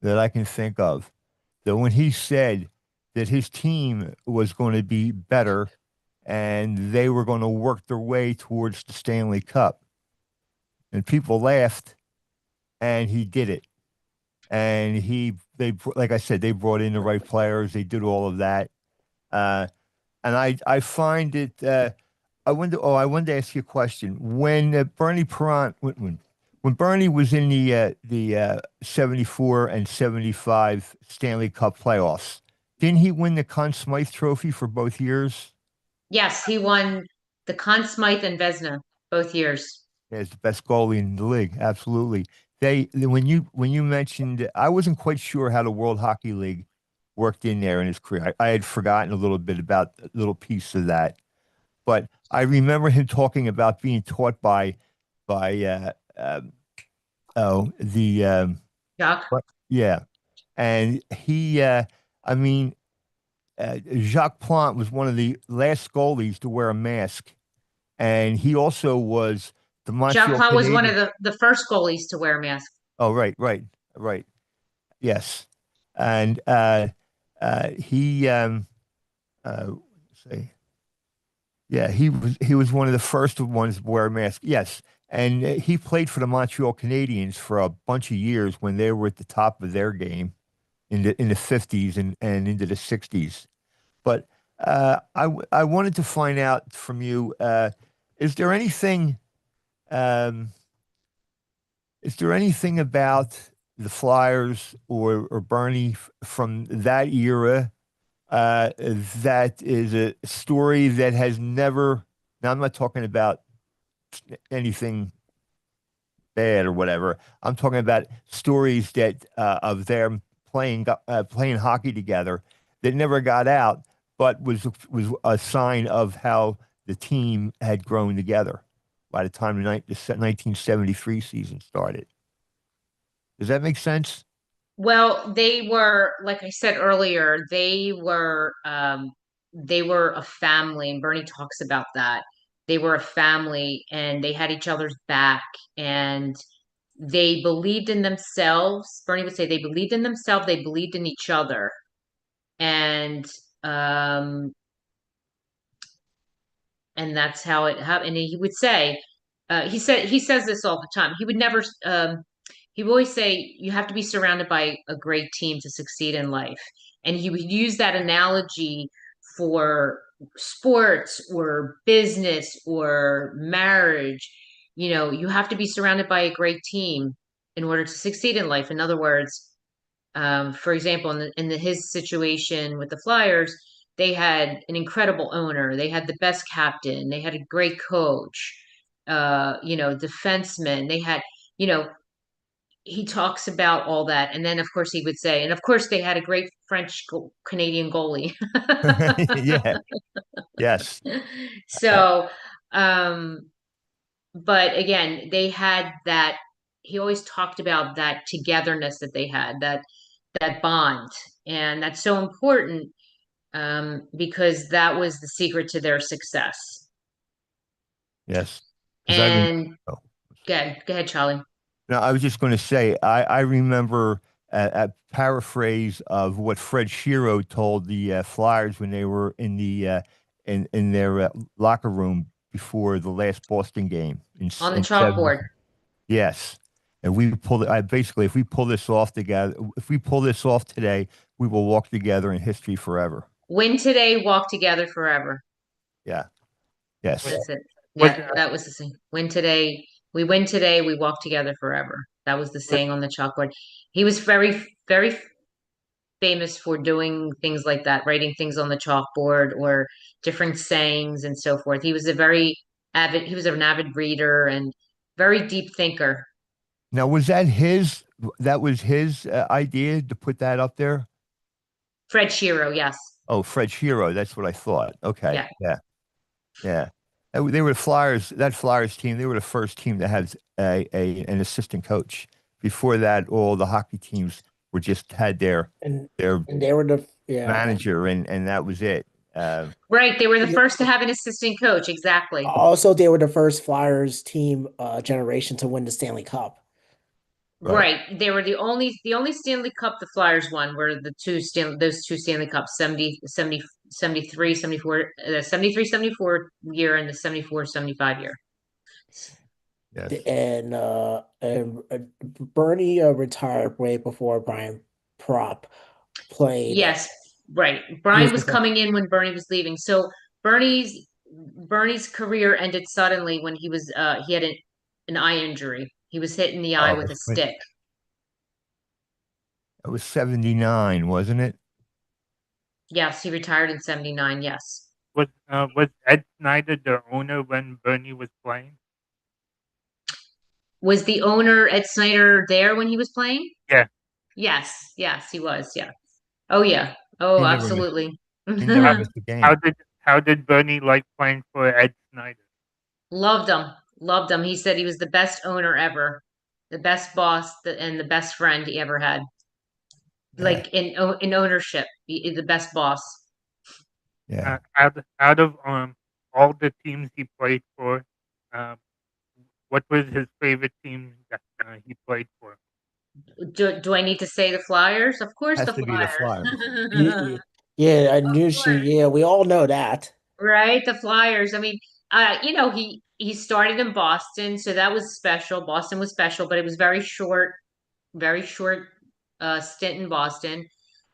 that I can think of that when he said that his team was going to be better and they were going to work their way towards the Stanley Cup, and people laughed, and he did it. And like I said, they brought in the right players. They did all of that. Uh, and I find it. I wanted to ask you a question. When Bernie Perrant, when Bernie was in the 74 and 75 Stanley Cup playoffs, didn't he win the Conn Smythe Trophy for both years? Yes, he won the Conn Smythe and Vezina both years. Yeah, he's the best goalie in the league. Absolutely. When you mentioned, I wasn't quite sure how the World Hockey League worked in there in his career. I had forgotten a little bit about a little piece of that, but I remember him talking about being taught by oh the Jacques. yeah, and I mean, Jacques Plante was one of the last goalies to wear a mask, and he also was the Jacques Montreal Plante was one of Canadiens. the first goalies to wear a mask. Oh, right, right, right. Yes, and he say yeah, he was one of the first ones to wear a mask. Yes, and he played for the Montreal Canadiens for a bunch of years when they were at the top of their game in the 50s and into the 60s. But I wanted to find out from you, is there anything um, is there anything about the Flyers or Bernie from that era that is a story that has never? Now I'm not talking about anything bad or whatever. I'm talking about stories that of them playing hockey together that never got out, but was a sign of how the team had grown together by the time the 1973 season started. Does that make sense? Well, they were, like I said earlier, they were a family, and Bernie talks about that. They were a family and they had each other's back and they believed in themselves. Bernie would say they believed in themselves, they believed in each other. And um and that's how it happened. And he would say, he says this all the time. He would never, he would always say, you have to be surrounded by a great team to succeed in life. And he would use that analogy for sports or business or marriage. You know, you have to be surrounded by a great team in order to succeed in life. In other words, for example, his situation with the Flyers, they had an incredible owner. They had the best captain. They had a great coach. Defensemen. They had, you know, he talks about all that, and then of course he would say, and of course they had a great Canadian goalie. Yeah. Yes. Uh, So, um, but again, they had that. He always talked about that togetherness that they had, that bond, and that's so important because that was the secret to their success. yes. Because I remember. And go ahead, Charlie. No, I was just going to say, I remember a paraphrase of what Fred Shiro told the Flyers when they were in their locker room before the last Boston game On the in 70. chalkboard. Yes, and we pulled it. Basically, if we pull this off together, if we pull this off today, we will walk together in history forever. Win today, walk together forever. Yeah. Yes. That's it. Was Yeah, that was the saying. We win today, we walk together forever. That was the saying on the chalkboard. He was very, very famous for doing things like that, writing things on the chalkboard or different sayings and so forth. He was an avid reader and very deep thinker. Now, was that his? That was his idea to put that up there. Fred Shiro, yes. Oh, Fred Shiro. That's what I thought. Okay. Yeah. Yeah. Yeah. They were the Flyers, that Flyers team, they were the first team that had an assistant coach. Before that, all the hockey teams were just had and their and they were the yeah. manager and that was it. Right. They were the Yeah. first to have an assistant coach. Exactly. Also, they were the first Flyers team generation to win the Stanley Cup. Right. Right. They were the only Stanley Cup the Flyers won were those two Stanley Cups, 73, 74, 73, 74 year and the 74, 75 year. Yes. And Bernie retired way before Brian Prop played. Yes, right. He Brian was was coming in when Bernie was leaving. So Bernie's career ended suddenly when he had an eye injury. He was hit in the eye Oh, with a stick. it was 79, wasn't it? Yes, he retired in 79. Yes. Was Ed Snyder the owner when Bernie was playing? Was the owner Ed Snyder there when he was playing? Yeah. Yes, he was. Yeah. Oh yeah. Oh, He never missed. absolutely. He never How, missed a how game. did how did Bernie like playing for Ed Snyder? Loved him. Loved him. He said he was the best owner ever, the best boss, and the best friend he ever had. Yeah, Like in ownership, the best boss. yeah. Out of all the teams he played for, uh, what was his favorite team that he played for? Do I need to say the Flyers? Of course, Has the to be the Flyers. Flyers. Yeah, I Of knew she. course. Yeah, we all know that. Right, the Flyers. I mean, he started in Boston, so that was special. Boston was special, but it was very short stint in Boston.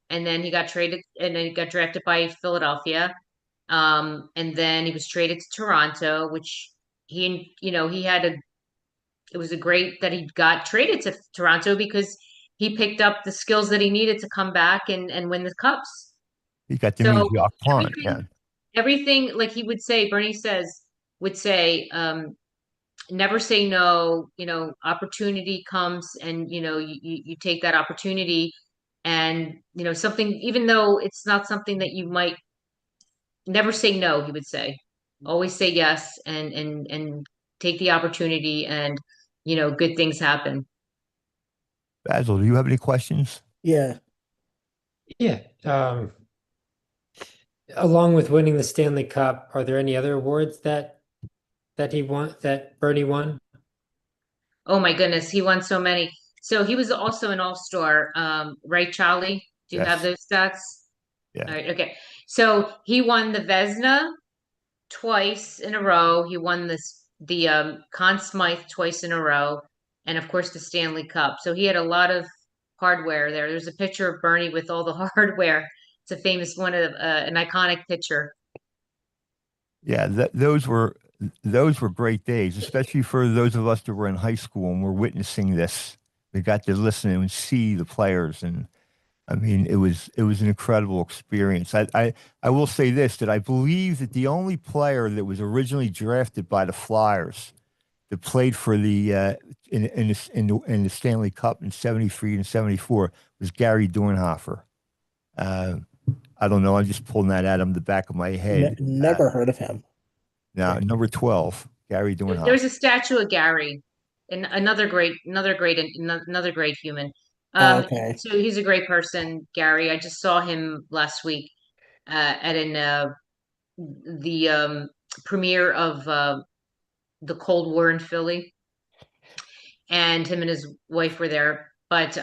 And then he got traded, and then he got drafted by Philadelphia. And then he was traded to Toronto, which he had a. It was a great that he got traded to Toronto because he picked up the skills that he needed to come back and win the cups. He got to meet So Jacques Plante. Yeah, everything like he would say, would say, never say no. Opportunity comes, and you take that opportunity, and something, even though it's not something that you might never say no, he would say, always say yes, and take the opportunity, and good things happen. Basil, do you have any questions? Yeah. Yeah. Along with winning the Stanley Cup, are there any other awards that Bernie won? Oh my goodness, he won so many. So he was also an all-star, right, Charlie? Do you have Yes. those stats? All Yeah. right, okay. So he won the Vezina twice in a row. He won the Conn Smythe twice in a row, and of course the Stanley Cup. So he had a lot of hardware there. There's a picture of Bernie with all the hardware. It's a famous one of an iconic picture. Yeah, those were great days, especially for those of us that were in high school and were witnessing this. We got to listen and see the players, and I mean, it was an incredible experience. I will say this, that I believe that the only player that was originally drafted by the Flyers that played for the in the Stanley Cup in '73 and '74 was Gary Dornhoefer. Uh, I don't know. I'm just pulling that out of the back of my head. Never heard of him. Now, number 12, Gary There's Dornhoefer. a statue of Gary, and another great human. Okay. So he's a great person, Gary. I just saw him last week at the premiere of the Cold War in Philly, and him and his wife were there. But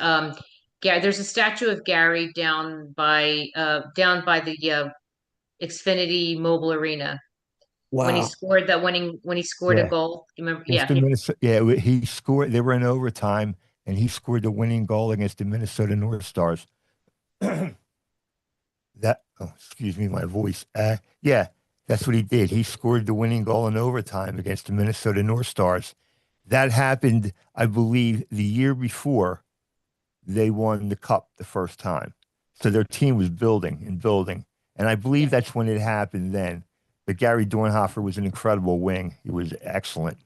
there's a statue of Gary down by the Xfinity Mobile Arena Wow. when he scored a Yeah, goal. You remember? against Yeah, the Minnesota. Yeah, he scored. They were in overtime, and he scored the winning goal against the Minnesota North Stars. Excuse me, my voice. Yeah, that's what he did. He scored the winning goal in overtime against the Minnesota North Stars. That happened, I believe, the year before they won the cup the first time. So their team was building and building. And I believe that's when it happened then. But Gary Dornhoefer was an incredible wing. He was excellent.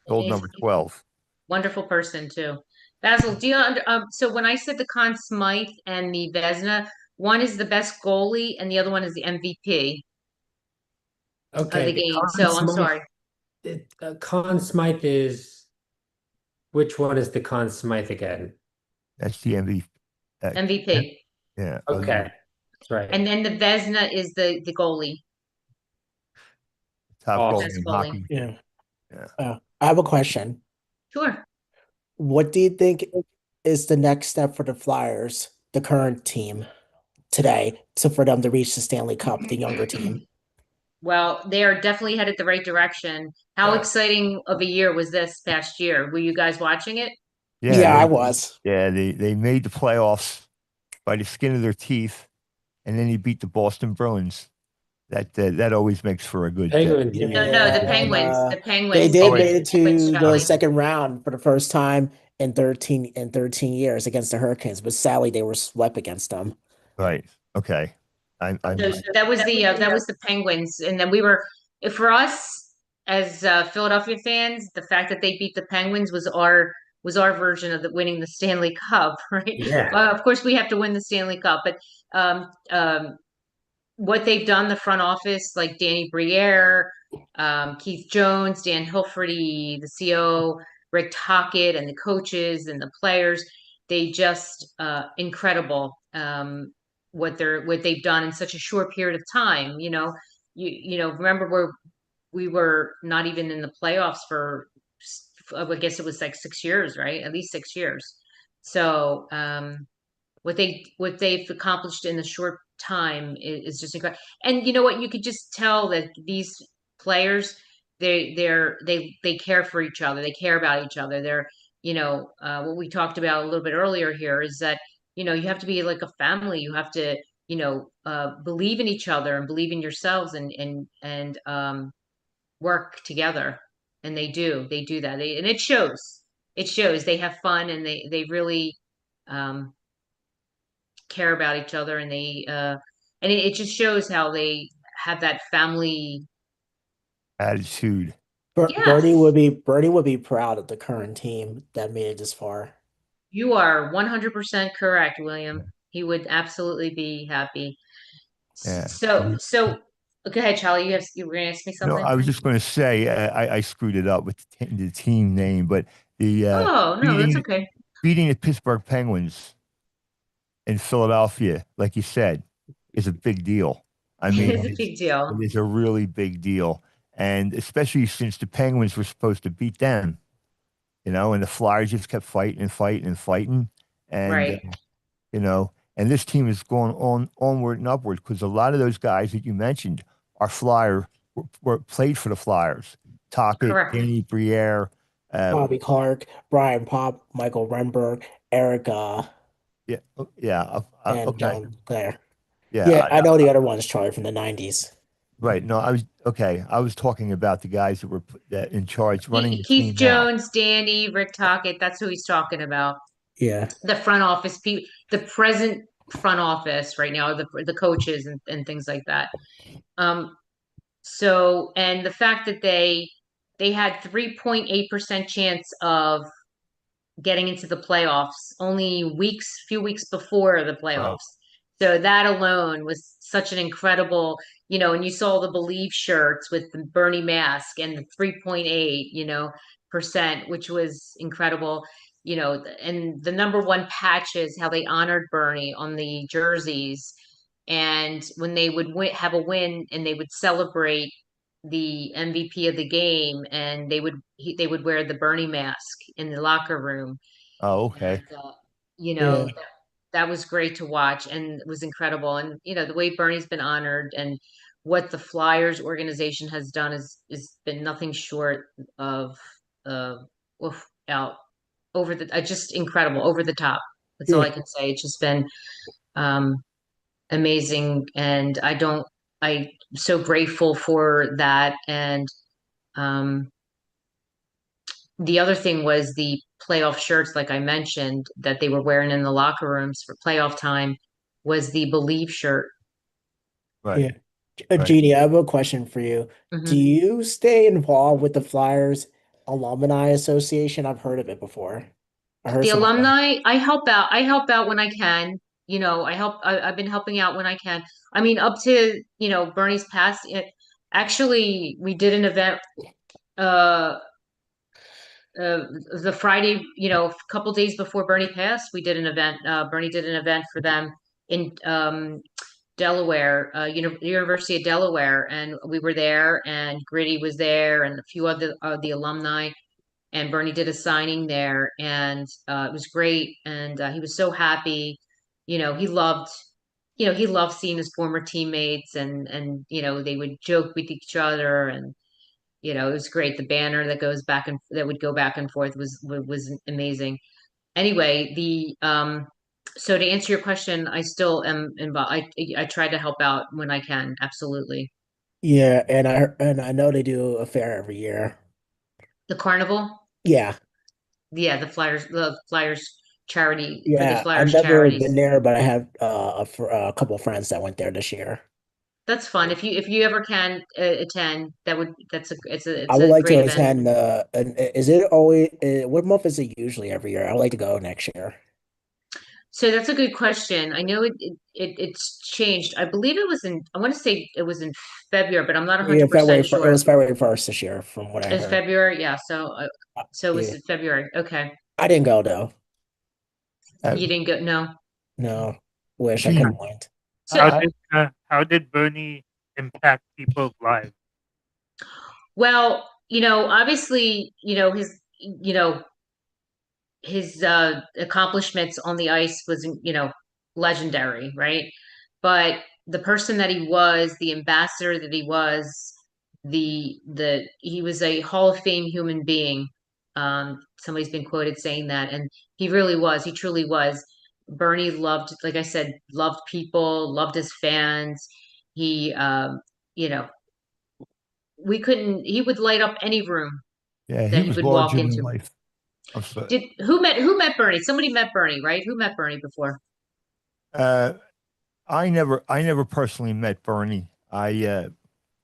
Gold he's number 12. wonderful person too. Basil, do you so when I said the Conn Smythe and the Vesna, one is the best goalie and the other one is the MVP of Okay, the the game. Conn So I'm Smythe. sorry. Conn Smythe is which one is the Conn Smythe again? That's the MVP. MVP. Yeah. Okay, that's right. And then the Vesna is the goalie, Top goalie best in goalie. hockey. Yeah. Yeah. I have a question. Sure. What do you think is the next step for the Flyers, the current team today, for them to reach the Stanley Cup, the younger team? Well, they are definitely headed the right direction. How Yeah. exciting of a year was this past year? Were you guys watching it? Yeah, Yeah, I was. they made the playoffs by the skin of their teeth, and then he beat the Boston Bruins. That always makes for a good. Penguins. Game. No, no, Yeah, the and Penguins. The they Penguins. They did Oh, beat made the it Penguins, to the Charlie. second round for the first time in 13 years against the Hurricanes, but sadly they were swept against them. right. Okay. I'm So that was the Penguins, and then we were for us as Philadelphia fans, the fact that they beat the Penguins was our version of the winning the Stanley Cup, right? Yeah. Of course, we have to win the Stanley Cup, but um, um, what they've done, the front office, like Danny Briere, Keith Jones, Dan Hilferty, the CO, Rick Tocchet, and the coaches and the players, they just incredible what they've done in such a short period of time. You know, remember we were not even in the playoffs for I guess it was like 6 years, right? At least 6 years. So what they've accomplished in a short time is just incredible. And you know what? You could just tell that these players they care for each other. They care about each other. They're what we talked about a little bit earlier here is that you have to be like a family. You have to believe in each other and believe in yourselves and work together. And they do that. And it shows. It shows. They have fun and they really um care about each other and it just shows how they have that family. attitude. Yes, Bernie would be proud of the current team that made it this far. you are 100% correct, William. He would absolutely be happy. Yeah. So go ahead, Charlie. You were gonna ask me No, something? I was just going to say I screwed it up with the team name, but the Oh no, that's beating okay. beating the Pittsburgh Penguins in Philadelphia, like you said, is a big deal. I mean, It's a big deal. it is a really big deal, and especially since the Penguins were supposed to beat them, and the Flyers just kept fighting and fighting and fighting, and Right. and this team is going onward and upward because a lot of those guys that you mentioned are were played for the Flyers. Tocchet, Correct. Danny Briere, uh, Bobby Clark, Brian Pop, Michael Renberg, Erica, yeah, yeah, and okay, John Clare. yeah, Yeah, I know the other ones, Charlie, from the 90s. right. No, I was okay. I was talking about the guys that were in charge, running the Keith team now. Jones, Danny, Rick Tocchet, that's who he's talking about. Yeah. The front office people, the present front office right now, the coaches and things like that. Um, and the fact that they had 3.8% chance of getting into the playoffs only few weeks before the Right. playoffs. So that alone was such an incredible, and you saw the Believe shirts with the Bernie mask and the 3.8, percent, which was incredible. And the number one patches, how they honored Bernie on the jerseys. And when they would have a win and they would celebrate the MVP of the game and they would wear the Bernie mask in the locker room. Oh, And okay. you Yeah. know that was great to watch and it was incredible. And the way Bernie's been honored and what the Flyers organization has done is been nothing short of uh out over the just incredible, over the top. That's all Yeah. I can say. It's just been um amazing, and I'm so grateful for that. And um the other thing was the playoff shirts, like I mentioned, that they were wearing in the locker rooms for playoff time was the Believe shirt. Yeah. Right. Right. Jeannie, I have a question for you. Do Hmm. you stay involved with the Flyers Alumni Association? I've heard of it before. I heard The some friends. alumni, I help out. I help out when I can. I've been helping out when I can. I mean, up to, Bernie's past. Actually, we did an event uh the Friday, a couple days before Bernie passed, we did an event. Bernie did an event for them in Delaware, University of Delaware, and we were there, and Gritty was there, and a few other the alumni, and Bernie did a signing there, and it was great, and he was so happy. He loved he loved seeing his former teammates, and they would joke with each other, and it was great. The banner that would go back and forth was amazing. Anyway, the so to answer your question, I still am involved. I try to help out when I can. Absolutely. Yeah, and I know they do a fair every year. The carnival, Yeah, yeah, the Flyers charity, for the yeah. I've Flyers never been charities. there, but I have a couple of friends that went there this year. That's fun. If you ever can attend, that's a it's a I it's would a like to great event. attend. And is it always? What month is it usually every year? I would like to go next year. So that's a good question. I know it's changed. I believe it was in, I want to say it was in February, but I'm not Yeah, 100% It sure. was February 1st this year, from what I It's heard. February, yeah. So it Yeah, was February. Okay. I didn't go though. Uh, You didn't go, no. No, wish I could Gene, have went. So, I, How did Bernie impact people's lives? well, obviously, his accomplishments on the ice was, legendary, right? But the person that he was, the ambassador that he was, he was a Hall of Fame human being. Somebody's been quoted saying that, and he really was. He truly was. Bernie loved, like I said, loved people, loved his fans. He, you know, he would light up any room yeah, he that he was would walk larger than into. life. I'm sorry. Who met Bernie? Somebody met Bernie, right? Who met Bernie before? Uh, I never personally met Bernie.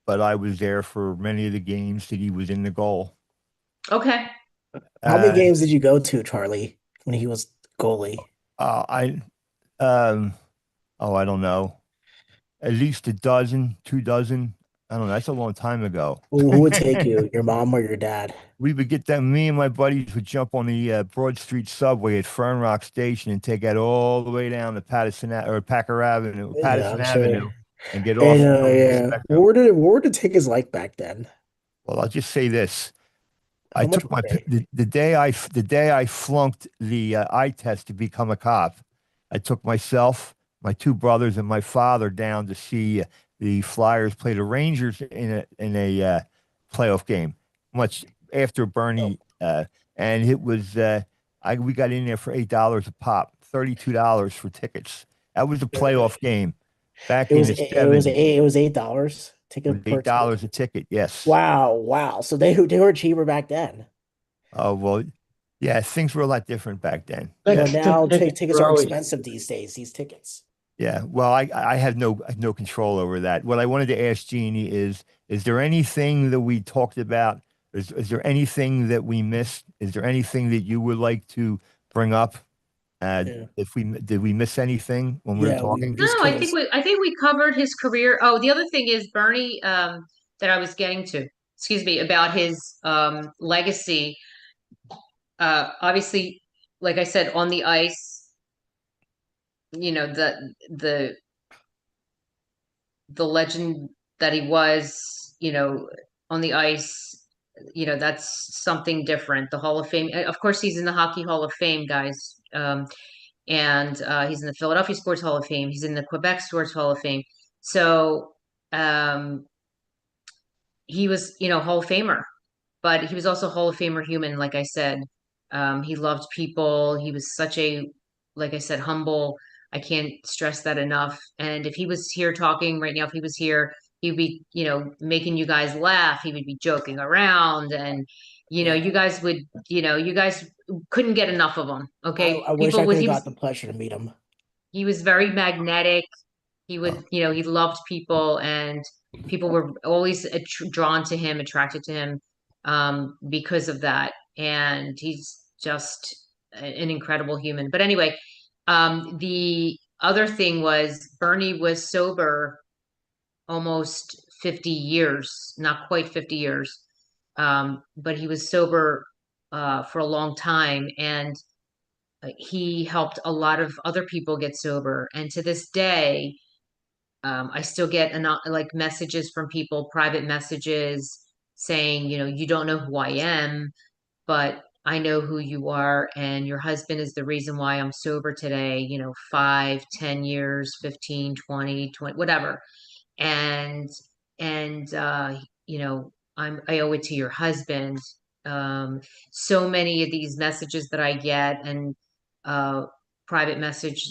But I was there for many of the games that he was in the goal. Okay. How many Uh, games did you go to, Charlie, when he was goalie? I, um, oh, I don't know, at least a dozen, 2 dozen. I don't know. That's a long time ago. Who would take you, your mom or your dad? We would get them. Me and my buddies would jump on the Broad Street subway at Fern Rock Station and take that all the way down to Yeah, Patterson I'm sure. Avenue, and get And off on the yeah, Spectrum. what were the tickets like back then? Well, I'll just say this: I How much took were they? the day I flunked the eye test to become a cop. I took myself, my two brothers, and my father down to see the Flyers play the Rangers in a playoff game. Much after Oh, Bernie, and it was we got in there for $8 a pop, $32 for tickets. That was a playoff game back in the '70s. it was $8 It was ticket per eight ticket. dollars a ticket. Yes. Wow, wow. So they were cheaper back then. Oh well, yeah, things were a lot different back then. Well, Yes. now Tickets tickets were are always expensive these days. These tickets. Yeah, well, I have no control over that. What I wanted to ask Jeannie is there anything that we talked about? Is there anything that we missed? Is there anything that you would like to bring up? Yeah, If we did we miss anything when we were yeah. We talking? No, just I kind of. think we covered his career. Oh, the other thing is Bernie, that I was getting to, excuse me, about his legacy. Obviously, like I said, on the ice, the the legend that he was, on the ice, that's something different. The Hall of Fame, of course, he's in the Hockey Hall of Fame, guys. And he's in the Philadelphia Sports Hall of Fame. He's in the Quebec Sports Hall of Fame. So um, he was, Hall of Famer, but he was also Hall of Famer human, like I said. He loved people. He was such a, like I said, humble. I can't stress that enough. And if he was here talking right now, if he was here, he'd be, making you guys laugh. He would be joking around, and Yeah, you guys couldn't get enough of him. Okay, I wish people I could was have he got was the pleasure to meet him. he was very magnetic. He Oh, would, he loved people, and people were always drawn to him, attracted to him, because of that. And he's just an incredible human. But anyway, the other thing was Bernie was sober almost 50 years, not quite 50 years, but he was sober for a long time. And he helped a lot of other people get sober. And to this day, I still get like messages from people, private messages saying, you don't know who I am, but I know who you are, and your husband is the reason why I'm sober today, 5, 10 years, 15, 20, 20, whatever. And I owe it to your husband. Um, so many of these messages that I get and uh private message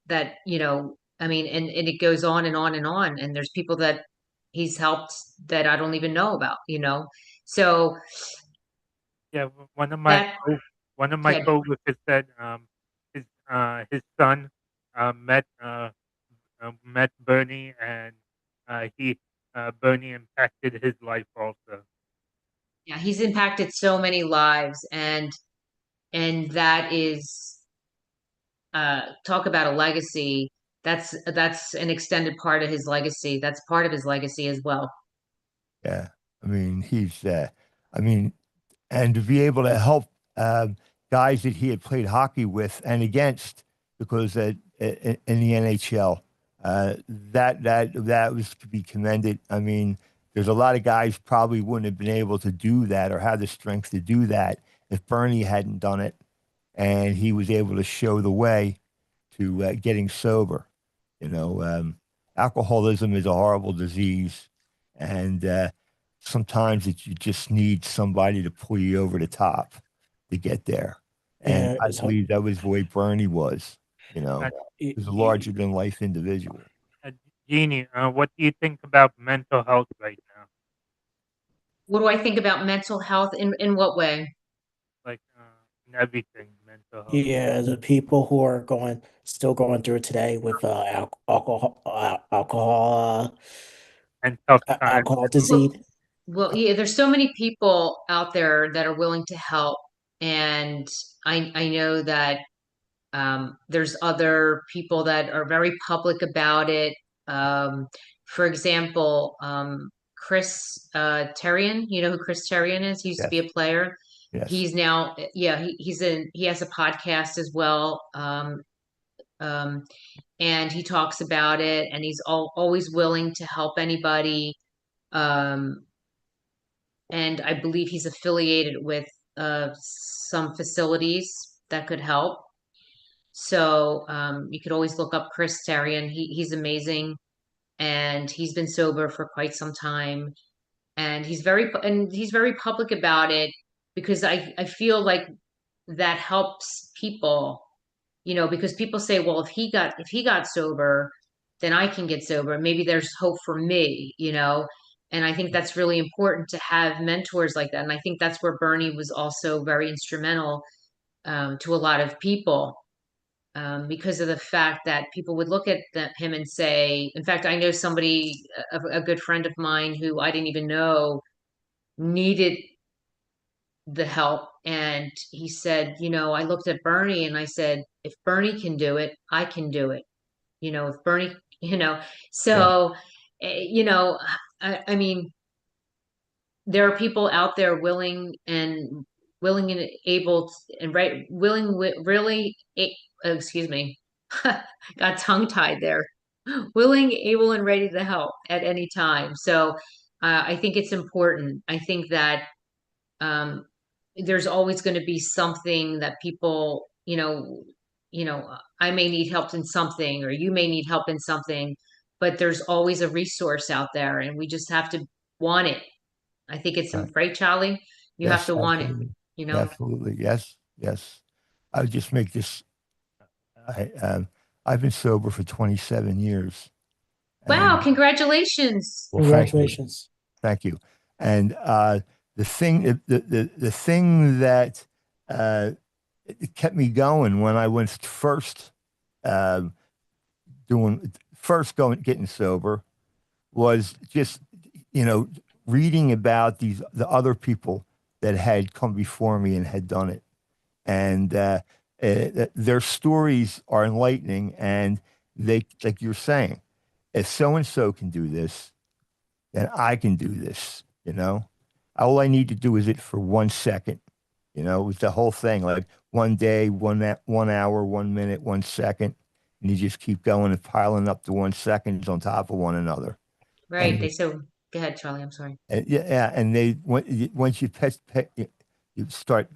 that, I mean, and it goes on and on and on. And there's people that he's helped that I don't even know about. So Yeah, that one of my kid, coworkers said his son met met Bernie, and he Bernie impacted his life also. yeah, he's impacted so many lives, and that is talk about a legacy. That's an extended part of his legacy. That's part of his legacy as well. Yeah. I mean, I mean, and to be able to help guys that he had played hockey with and against, because in the NHL, that was to be commended. I mean, there's a lot of guys probably wouldn't have been able to do that or have the strength to do that if Bernie hadn't done it, and he was able to show the way to getting sober. You know, alcoholism is a horrible disease, and sometimes you just need somebody to pull you over the top to get there. And Yeah, I it's hard. believe that was the way Bernie was. You Uh, know, y- he was a y- larger than life individual. uh, Jeannie, what do you think about mental health right now? What do I think about mental health in what way? Like in everything, mental health Yeah, the people who are still going through it today with and tough times. alcohol Well, disease. well, yeah, there's so many people out there that are willing to help, and I know that there's other people that are very public about it. For example, Chris Terrian, you know who Chris Terrian is? He used to be a Yes, player. yes, He's now, yeah, he has a podcast as well. Um, and he talks about it, and he's always willing to help anybody. Um, and I believe he's affiliated with some facilities that could help. So you could always look up Chris Tarian. He's amazing, and he's been sober for quite some time, and he's very public about it because I feel like that helps people, because people say, well, if he got sober, then I can get sober. Maybe there's hope for me. And I think that's really important to have mentors like that. And I think that's where Bernie was also very instrumental to a lot of people because of the fact that people would look at him and say, in fact, I know somebody, a good friend of mine who I didn't even know needed the help. And he said, I looked at Bernie and I said, if Bernie can do it, I can do it. If Bernie, yeah, so, you know, I mean, there are people out there willing and able and right, really, excuse me, got tongue tied there, willing, able, and ready to help at any time. So, I think it's important. I think that um, there's always going to be something that people, I may need help in something, or you may need help in something, but there's always a resource out there, and we just have to want it. I think it's right. right, Charlie. You have Yes, to want it, absolutely, you know. absolutely, yes, yes. I would just make this. I I've been sober for 27 years, Wow, and congratulations. well, thank you. Congratulations. Thank you. And the thing that it kept me going when I was uh, getting sober was just, you know, reading about the other people that had come before me and had done it. And their stories are enlightening. And like you're saying, if so and so can do this, then I can do this, you know? All I need to do is it for 1 second, with the whole thing, like 1 day, 1 hour, 1 minute, 1 second. And you just keep going and piling up the 1 seconds on top of one another. Right. And, Go ahead, Charlie. I'm sorry. and yeah, and once you you start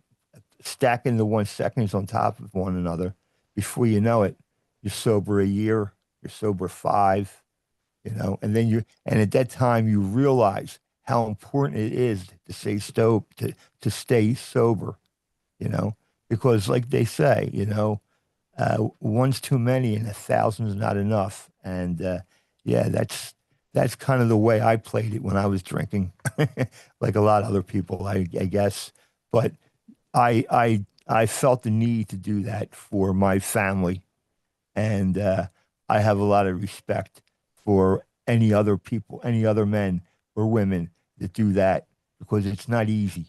stacking the 1 seconds on top of one another. Before you know it, you're sober a year, you're sober 5, and then and at that time you realize how important it is to to stay sober, you know, because like they say, one's too many and 1,000's not enough. And yeah, that's kind of the way I played it when I was drinking, like a lot of other people, I guess. But I felt the need to do that for my family, and I have a lot of respect for any other people, any other men or women that do that because it's not easy,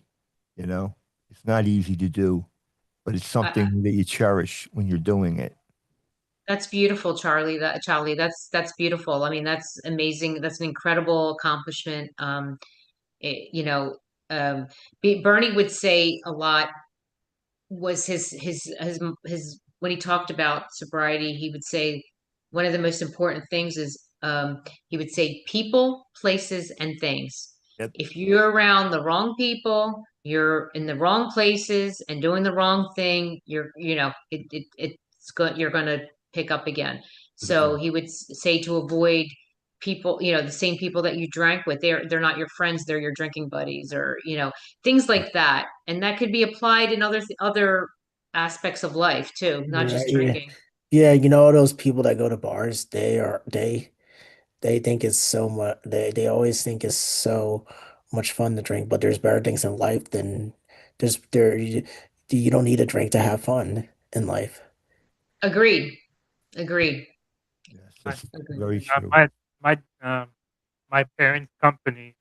you know. It's not easy to do, but it's I, something that you cherish when you're doing it. That's beautiful, Charlie. Charlie, that's beautiful. I mean, that's amazing. That's an incredible accomplishment. It, you know, Bernie would say a lot was his when he talked about sobriety, he would say one of the most important things is he would say people, places, and things. Yep. If you're around the wrong people, you're in the wrong places and doing the wrong thing, you're gonna pick up again. So he would say to avoid people, the same people that you drank with, they're not your friends, they're your drinking buddies, or things like that. And that could be applied in other aspects of life too, not Yeah, just yeah. drinking. Yeah, those people that go to bars, they think it's so much they always think it's so much fun to drink, but there's better things in life than you don't need a drink to have fun in life. Agreed. Agreed. Yes, My that's Agreed. very true. my my parents' company,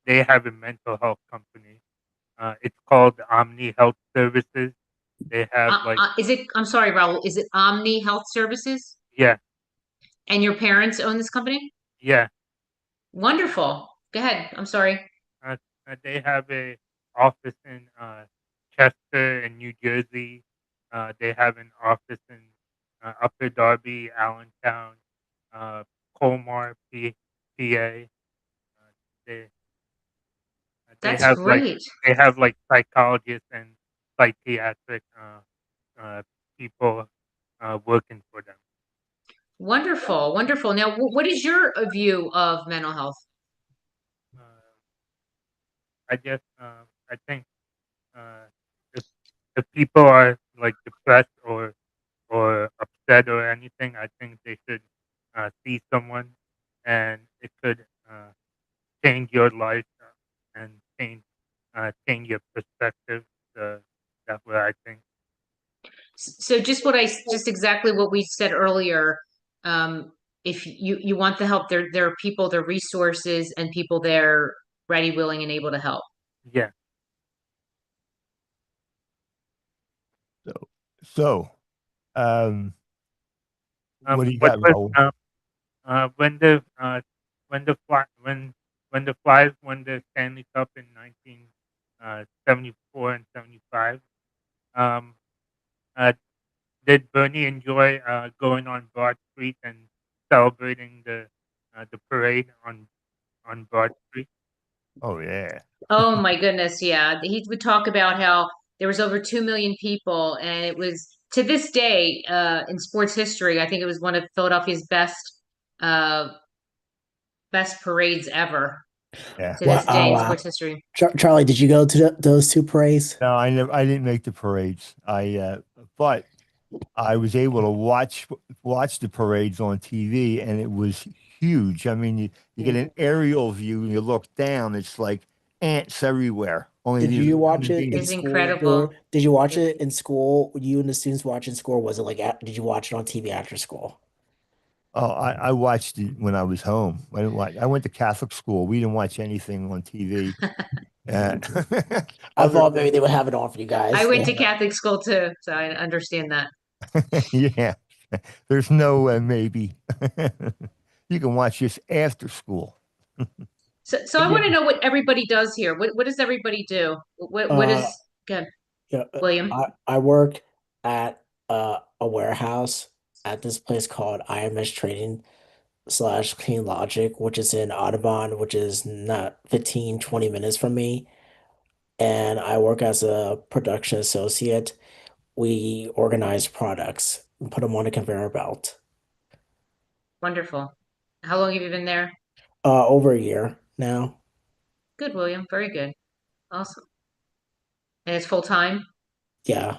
they have a mental health company. It's called Omni Health Services. They have like I'm sorry, Raul, is it Omni Health Services? yeah, And your parents own this company? yeah. Wonderful. Go ahead. I'm sorry. Uh, they have a office in Chester in New Jersey. They have an office in Upper Darby, Allentown, uh, Colmar, PA. They they That's have like great. psychologists and psychiatric uh, people working for them. Wonderful. Wonderful. Now, what is your view of mental health? Uh, I think uh, if if people are like depressed or upset or anything, I think they should see someone, and it could change your life and change your perspective. So that's what I think. So just exactly what we said earlier. Um, if you want the help, there are people, there are resources, and people there ready, willing, and able to help. Yeah. So, so um, what do you What got, was Raul? when the when the Flyers won the Stanley Cup in 1974 and 75? Um, uh, did Bernie enjoy going on Broad Street and celebrating the parade on Broad Street? Oh yeah, Oh my goodness, yeah. He would talk about how there was over 2 million people, and it was to this day, in sports history, I think it was one of Philadelphia's uh, best parades ever yeah. to Wow, this day oh, in wow. sports history. Charlie, did you go to those two parades? No, I didn't make the parades. But I was able to watch the parades on TV, and it was huge. I mean, you get an aerial view, and you look down, it's like ants everywhere. Only Did these you watch human it in It's beings. school? incredible. Did you watch It- it in school? You and the students watch in school? Was it like did you watch it on TV after school? Oh, I watched it when I was home. I didn't watch. I went to Catholic school. We didn't watch anything on TV. Uh, I other thought than maybe they would have it on for you I guys. went to Catholic school too, so I understand that. yeah, there's no maybe. You can watch this after school. So But I yeah, want to know what everybody does here. What does everybody do? What Uh, is good, yeah, William? I work at a warehouse at this place called IMS Trading slash Clean Logic, which is in Audubon, which is not 15, 20 minutes from me. and I work as a production associate. We organize products and put them on a conveyor belt. Wonderful. How long have you been there? Over a year now. Good, William. Very good. Awesome. And it's full time. Yeah.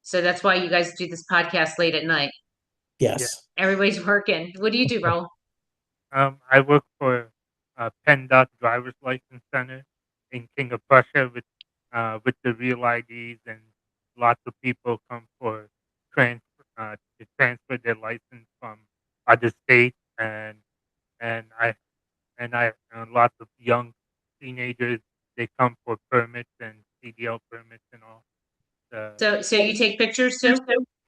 So that's why you guys do this podcast late at night. Yeah. Yes. Everybody's working. What do you do, Rahul? I work for PennDOT Driver's License Center in King of Prussia with the real IDs, and lots of people come for trans to transfer their license from other states, and I lots of young teenagers, they come for permits and CDL permits and all. So you take pictures too?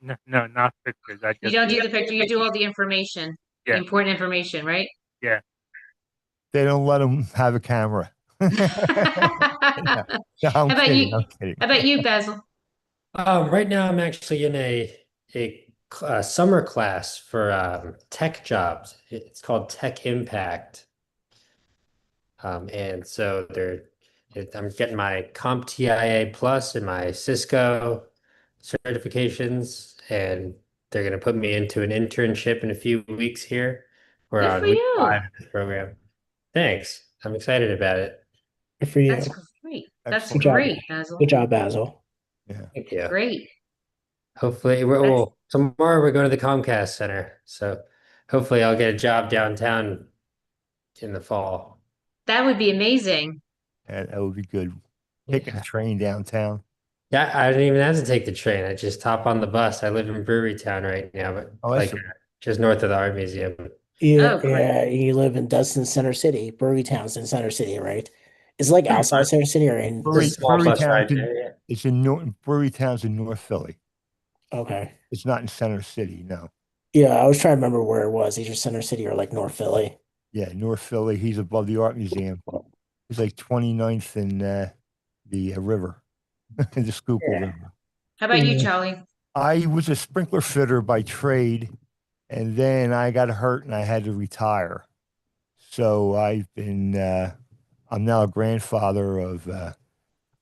No, no, not pictures. I You just don't do the picture, you do all the information, the yeah, important information, right? yeah. They don't let them have a camera. No, no, How I'm about kidding. you? I'm kidding. How about you, Basil? Right now, I'm actually in a summer class for tech jobs. It's called Tech Impact. And so I'm getting my CompTIA Plus and my Cisco certifications, and they're going to put me into an internship in a few weeks here. We're Good on for week you. 5 of this program. Thanks. I'm excited about it. Good for That's you. great. That's Good Excellent. job. great, Basil. Good job, Basil. Yeah. Thank you. Great. Hopefully, That's tomorrow we're going to the Comcast Center. So hopefully I'll get a job downtown in the fall. that would be amazing. And that would be good. Taking the train downtown. Yeah, I don't even have to take the train. I just hop on the bus. I live in Brewery Town right now, but Oh, that's just north of the art museum. Yeah, Oh, great. yeah. You live in Dustin Center City. Brewerytown's in Center City, right? It's like outside Center City or in. There's a small Brewery bus Town's ride there. Yeah. it's in North Brewery Town's in North Philly. Okay. It's not in Center City, no. Yeah, I was trying to remember where it was, either Center City or like North Philly. Yeah, North Philly. He's above the art museum. He's like 29th in the river, the Schuylkill Yeah. River. How about you, Yeah. Charlie? I was a sprinkler fitter by trade, and then I got hurt and I had to retire. So I'm now a grandfather of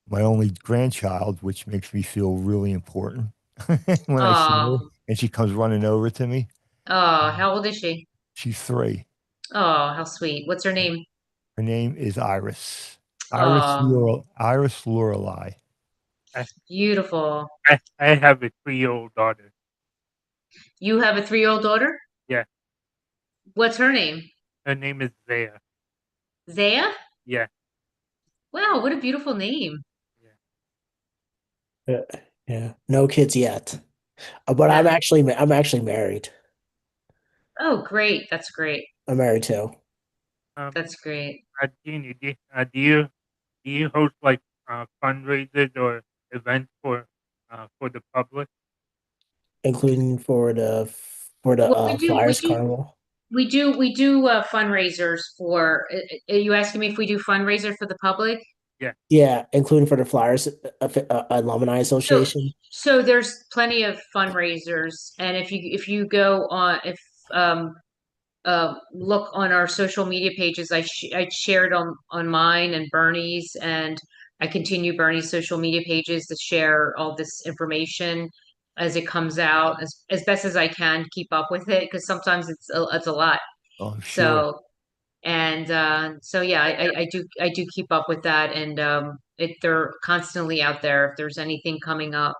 my only grandchild, which makes me feel really important when I see her Oh, and she comes running over to me. how old is she? She's 3. Oh, how sweet. What's her name? Her name is Iris. Oh, Iris Lorelei. I, beautiful. I have a 3-year-old daughter. You have a 3-year-old daughter? Yeah, What's her name? her name is Zaya. Zaya? Yeah, Wow, what a beautiful name. yeah. Yeah. No kids yet. But No. I'm actually married. Oh, great. That's great. I'm married too, Um, That's great. Jeannie, do you host like fundraisers or events for the public? including for the Well, we do, we Flyers do, Carnival. we do fundraisers for, are you asking me if we do fundraiser for the public? Yeah. Yeah, including for the Flyers Alumni So, Association. so there's plenty of fundraisers, and if you go on, if um look on our social media pages. I shared on mine and Bernie's, and I continue Bernie's social media pages to share all this information as it comes out as best as I can, keep up with it, because sometimes it's a lot. Oh, I'm sure. So and so yeah, I do keep up with that, and they're constantly out there if there's anything coming up,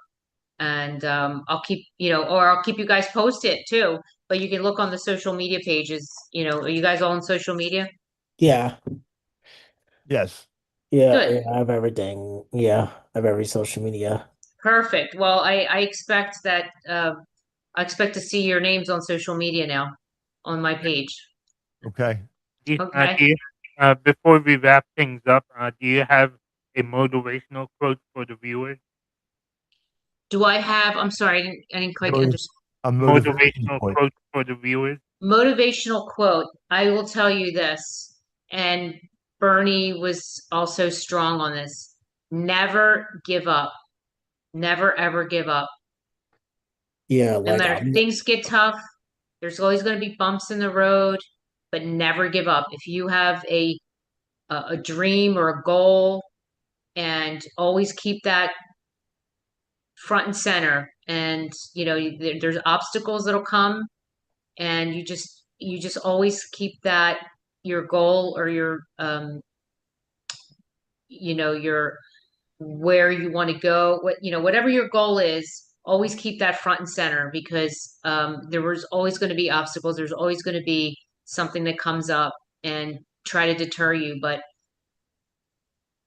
and I'll keep, or I'll keep you guys posted too. But you can look on the social media pages. Are you guys all on social media? Yeah, Yes. yeah, Good, yeah. I have everything. Yeah, I have every social media. perfect. Well, I expect to see your names on social media now on my page. Okay. Okay. Before we wrap things up, do you have a motivational quote for the viewers? Do I have? I'm sorry, I didn't quite Motiv- understand. a motivation Motivational point. quote for the viewers? Motivational quote. I will tell you this, and Bernie was also strong on this. Never give up. Never ever give up. Yeah, No like matter if things get tough, there's always going to be bumps in the road, but never give up. If you have a dream or a goal, and always keep that front and center. And there's obstacles that'll come, and you just always keep that your goal, or your where you want to go, whatever your goal is, always keep that front and center, because there was always going to be obstacles. There's always going to be something that comes up and try to deter you, but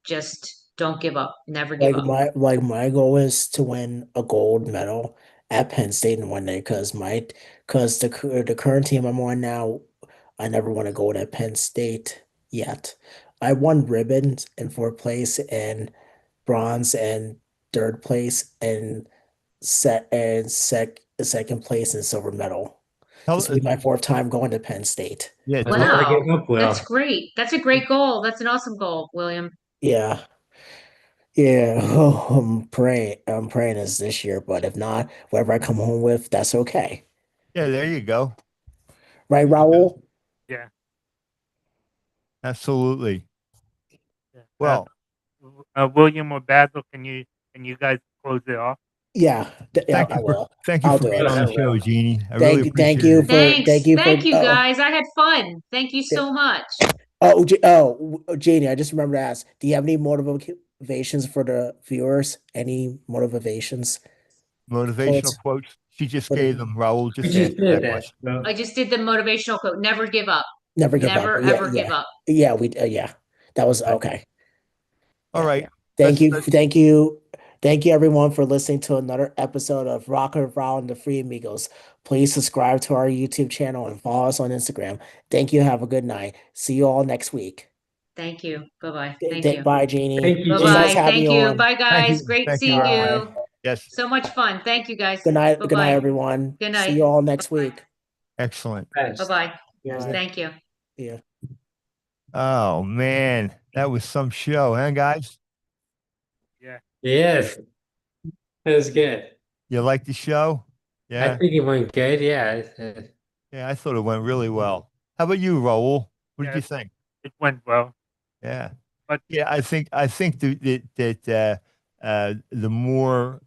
just don't give up. Never give up. My goal is to win a gold medal at Penn State in one day, because the current team I'm on now, I never won a gold at Penn State yet. I won ribbons in fourth place and bronze and third place and second place and silver medal. Tell, This will be my fourth time going to Penn State. yeah, But tell, never Wow. give up, That's Will. great. That's a great goal. That's an awesome goal, William. Yeah. Yeah, oh, I'm praying it's this year, but if not, whatever I come home with, that's okay. yeah, there you go. Right, There you go. Raul? Yeah. Absolutely. Yeah. Well, William or Basil, can you guys close it off? Yeah, thank I you for will. thank you I'll for do being it. on I the show, will. Jeannie. I really Thank appreciate you it. for Thanks. you for Thank you, guys. I had fun. Thank you th- so much. Janie, I just remembered to ask, do you have any motivations for the viewers? Any motivations? Motivational Quotes quotes. She just for the gave them. Raul We just just answered did that that. question. Well, I just did the motivational quote. Never give up. never give up. Never, Yeah, ever give yeah. up. Yeah, yeah. That was Right. okay. All Yeah. right. Thank Let's you. Thank you. Thank you, everyone, for listening to another episode of Rockin' with Rahul and the Free Amigos. Please subscribe to our YouTube channel and follow us on Instagram. Thank you. Have a good night. See you all next week. Thank you. Bye-bye. Thank you. Bye, Jeannie. thank It you, was nice Bye-bye. Jeannie. having Thank you you. on. Bye, guys. Great thank you, seeing everybody. you. Yes, So much fun. Thank you, guys. Good night. Good night, Bye-bye. everyone. Good See night. you all next Bye-bye. week. excellent. Best. Bye-bye. Yeah. Thank you. Yeah. Oh man, that was some show, huh, guys? Yeah. Yes, that was good. You like the show? I Yeah, think it went good. Yeah. yeah. I thought it went really well. How about you, Raul? What did Yeah. you think? It went well. Yeah, But yeah. I think that the more